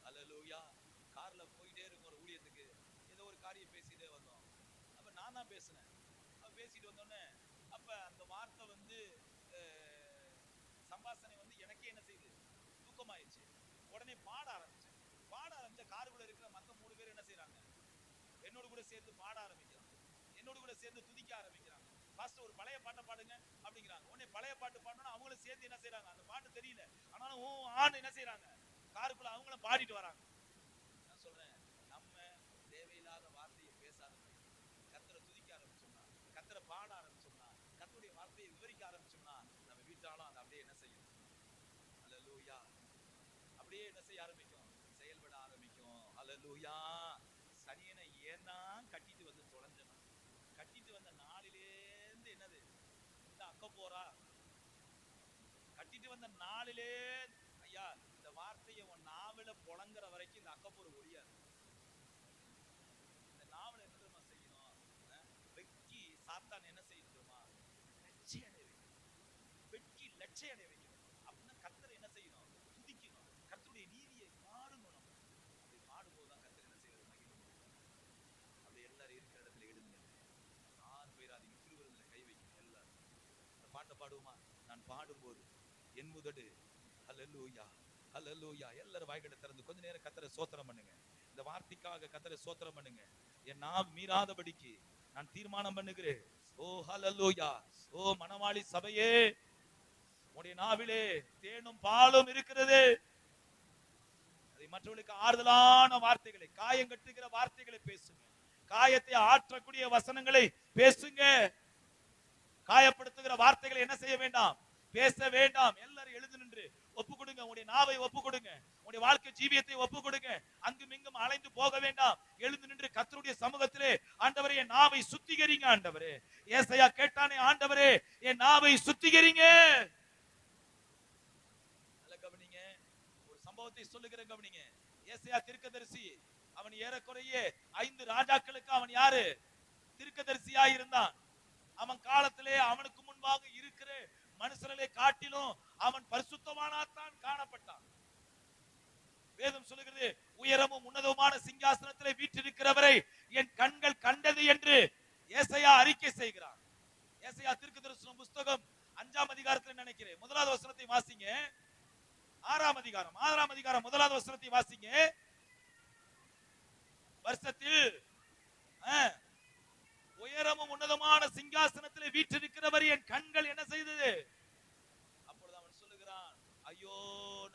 அல்லேலூயா. கார்ல போயிட்டே இருக்கும் ஒரு ஊழியத்துக்கு, ஏதோ ஒரு காரியம் பேசிட்டே வந்தோம். அப்ப நான் தான் பேசினேன். பேசிட்டு வந்தோடனே அப்ப அந்த வார்த்தை வந்து சம்பாஷணை வந்து எனக்கே என்ன செய்யுது? தூக்கமாயிடுச்சு. உடனே பாட ஆரம்பிச்சேன். பாட ஆரம்பிச்ச காருக்குள்ள இருக்கிற மத்த 3 பேர் என்ன செய்யறாங்க? என்னோட கூட சேர்ந்து பாட ஆரம்பிக்கிறாங்க, என்னோட கூட சேர்ந்து துதிக்க ஆரம்பிக்கிறாங்க. பாஸ்டர் ஒரு பழைய பாட்டை பாடுங்க அப்படிங்கிறாங்க. உடனே பழைய பாட்டு பாடணும்னா அவங்களும் சேர்ந்து என்ன செய்யறாங்க? அந்த பாட்டு தெரியல, ஆனாலும் ஆண் என்ன செய்யறாங்க? காருக்குள்ள அவங்களும் பாடிட்டு வராங்க. நான் சொல்றேன், நம்ம தேவையில்லாத வார்த்தையை பேசாத, கர்த்தரை துதிக்க ஆரம்பிச்சோம்னா, கர்த்தரை பாட ஆரம்பிச்சோம்னா, கர்த்தருடைய வார்த்தையை விவரிக்க ஆரம்பிச்சோம்னா, நம்ம வீட்டாலும் அதை அப்படியே என்ன செய்யும்? அல்லேலூயா. அப்படியே என்ன செய்ய ஆரம்பிக்கும்? செயல்பட ஆரம்பிக்கும். அல்லேலூயா. சனியனை ஏன்னா கட்டிட்டு வந்து தொலைஞ்சனா, கட்டிட்டு வந்த நாளிலேந்து என்னது? இந்த அக்க போறா கட்டிட்டு வந்த நாளிலே ஐயா, இந்த வார்த்தையை உன் நாவில புழங்குற வரைக்கும் இந்த அக்கப்போர் ஒழியாது. இந்த நாவல என்ன தெரியுமா செய்யணும்? வெட்கி சாத்தான் என்ன செய்யணும் தெரியுமா? லட்சை அடைய வைக்கணும். வெட்கி லட்சை அடைய வைக்கணும். அப்படின்னா கர்த்தரை என்ன செய்யணும்? துதிக்கணும். கர்த்தருடைய நீதியை பாடணும். அப்படி பாடும்போது தான் கர்த்தர் என்ன செய்யறது? மகிழ்ச்சி. அப்படி எல்லாரும் இருக்கிற இடத்துல எழுதுங்க. நான் போயிடாதீங்க, திருவிருந்தில கை வைக்கணும். எல்லாரும் இந்த பாட்டை பாடுவோமா? நான் பாடும்போது என் முதடு அல்லேலூயா, அல்லேலூயா. எல்லாரும் வாய்களை திறந்து கொஞ்ச நேரம் கர்த்தரை ஸ்தோத்திரம் பண்ணுங்க. இந்த வார்த்தைக்காக கர்த்தரை ஸ்தோத்திரம் பண்ணுங்க. என் நாவு மீறாதபடிக்கு நான் தீர்மானம் பண்ணுகிறேன். ஓ அல்லேலூயா. ஓ மணவாளி சபையே, உடைய நாவிலே தேனும் பாலும் இருக்கிறது. அதை மற்றவர்களுக்கு ஆறுதலான வார்த்தைகளை, காயம் கட்டுகிற வார்த்தைகளை பேசுங்க. காயத்தை ஆற்றக்கூடிய வசனங்களை பேசுங்க. காயப்படுத்துகிற வார்த்தைகளை என்ன செய்ய வேண்டாம்? பேச வேண்டாம். எல்லாரும் எழுந்து நின்று ஒப்பு கொடுங்க. உங்களுடைய நாவை ஒப்பு கொடுங்க. உங்களுடைய வாழ்க்கை ஜீவியத்தை ஒப்பு கொடுங்க. அங்கும் இங்கும் அலைந்து போக வேண்டாம். எழுந்து நின்று கர்த்தருடைய சமூகத்திலே, ஆண்டவரே என் நாவை சுத்திகரிங்க. ஆண்டவரே, ஏசாயா கேட்டானே, ஆண்டவரே என் நாவை சுத்திகரிங்க. நல்ல கவனிங்க. ஒரு சம்பவத்தை சொல்லுகிறேன், கவனிங்க. ஏசாயா தீர்க்கதரிசி, அவன் ஏறக்குறைய 5 ராஜாக்களுக்கு அவன் யாரு? தீர்க்கதரிசியா இருந்தான். அவன் காலத்திலே அவனுக்கு முன்பாக இருக்கிற மனுஷர்களை காட்டிலும் அவன் பரிசுத்தமானத்தான் காணப்பட்டான். வேதம் சொல்லுகிறது, உயரமும் உன்னதமான சிங்காசனத்திலே வீற்றிருக்கிறவரை என் கண்கள் கண்டது என்று ஏசாயா அறிக்கை செய்கிறான். ஏசாயா தீர்க்கதரிசன புத்தகம் 5ஆம் அதிகாரத்தில் நினைக்கிறேன், 1வது வசனத்தை வாசிங்க. 6ஆம் அதிகாரம் 1வது வசனத்தை வாசிங்க. வருஷத்தில் உயரமும் உன்னதமான சிங்காசனத்திலே வீற்றிருக்கிறவர் என் கண்கள் என்ன செய்தது? அப்பொழுது அவன் சொல்லுகிறான், ஐயோ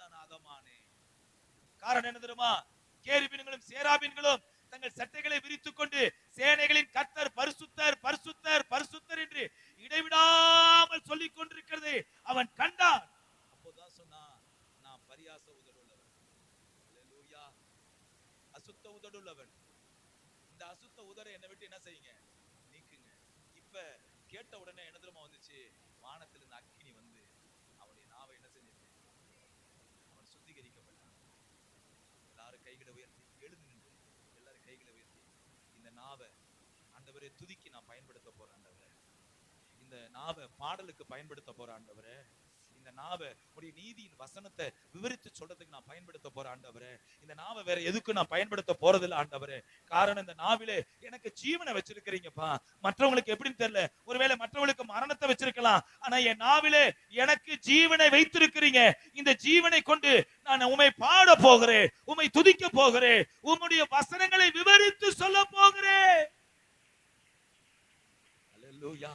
நான் அதமானே. காரணம் என்ன தெரியுமா? கேருபீன்களும் சேராபீன்களும் தங்கள் சட்டைகளை விரித்துக் கொண்டு சேனைகளின் கர்த்தர் பரிசுத்தர் பரிசுத்தர் பரிசுத்தர் என்று இடைவிடாமல் சொல்லிக் கொண்டிருக்கிறது அவன் கண்டான். அப்போதான் சொன்னான், நான் பரியாச உதடுள்ளவன், அல்லேலூயா, அசுத்த உதடுள்ளவன். இந்த அசுத்த உதரை என்னை விட்டு என்ன செய்யுங்க? நீக்குங்க. இப்ப கேட்ட உடனே என்ன தெரியுமா வந்துச்சு? வானத்திலிருந்து அக்கினி வந்து அவனுடைய நாவை என்ன செஞ்சிருச்சு? அவன் சுத்திகரிக்கப்பட்டான். எல்லாரும் கைகளை உயர்த்தி எழுந்து நின்று, எல்லாரும் கைகளை உயர்த்தி, இந்த நாவை ஆண்டவரே துதிக்கு நான் பயன்படுத்த போறேன். ஆண்டவரே, இந்த நாவை பாடலுக்கு பயன்படுத்த போறேன். ஆண்டவரே, இந்த இந்த நாவை உடைய நீதியின் வசனத்தை விவரித்து சொல்றதுக்கு நான் பயன்படுத்த போறேன் ஆண்டவரே. இந்த நாவை வேற எதுக்கு நான் பயன்படுத்த போறதில்ல ஆண்டவரே. காரணம் இந்த நாவிலே எனக்கு ஜீவனை வச்சிருக்கிறீங்கப்பா. மற்றவங்களுக்கு எப்படின்னு தெரியல, ஒருவேளை மற்றவங்களுக்கு மரணத்தை வச்சிருக்கலாம், ஆனா என் நாவிலே எனக்கு ஜீவனை வைத்திருக்கிறீங்க. இந்த ஜீவனை கொண்டு நான் உம்மை பாட போகிறேன், உம்மை துதிக்க போகிறேன், உம்முடைய வசனங்களை விவரித்து சொல்ல போகிறேன். அல்லேலூயா,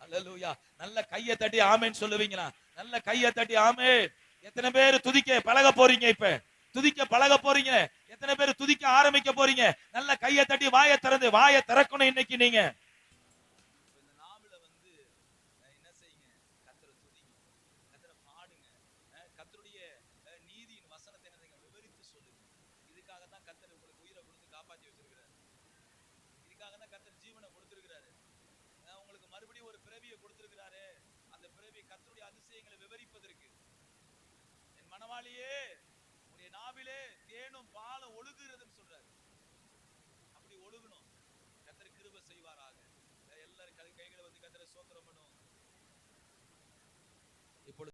அல்லேலூயா. நல்ல கையை தட்டி ஆமென் சொல்லுவீங்களா? நல்ல கையை தட்டி ஆமென். எத்தனை பேர் துதிக்க பழக போறீங்க? இப்ப துதிக்க பழக போறீங்க. எத்தனை பேர் துதிக்க ஆரம்பிக்க போறீங்க? நல்ல கையை தட்டி வாயை திறந்து, வாயை திறக்கணும் இன்னைக்கு நீங்க. இந்த நாவல வந்து என்ன செய்யுங்க? கர்த்தரை துதிங்க, கர்த்தரை பாடுங்க, கர்த்தருடைய நீதியின் வசனத்தை என்ன விவரித்து சொல்லுங்க. இதுக்காக தான் கர்த்தர் உங்களுக்கு உயிரை கொடுத்து காப்பாத்தி வச்சிருக்கிறார். இதுக்காக தான் கர்த்தர் ஜீவனை கொடுத்திருக்கிறாரு. உங்களுக்கு மறுபடியும் ஒரு பிறவியை கொடுத்திருக்கிறாரு. அந்த பிறவி கர்த்தருடைய அதிசயங்களை விவரிப்பதற்கு. என் மனவாளியே, உன்னுடைய நாவிலே தேனும் பாலும் ஒழுகுகிறதுன்னு சொல்றாரு. அப்படி ஒழுகணும். கர்த்தர் கிருபை செய்வாராக. எல்லாரும் கைகளை வந்து கர்த்தரை ஸ்தோத்திரம் பண்ணுவோம். இப்பொழுது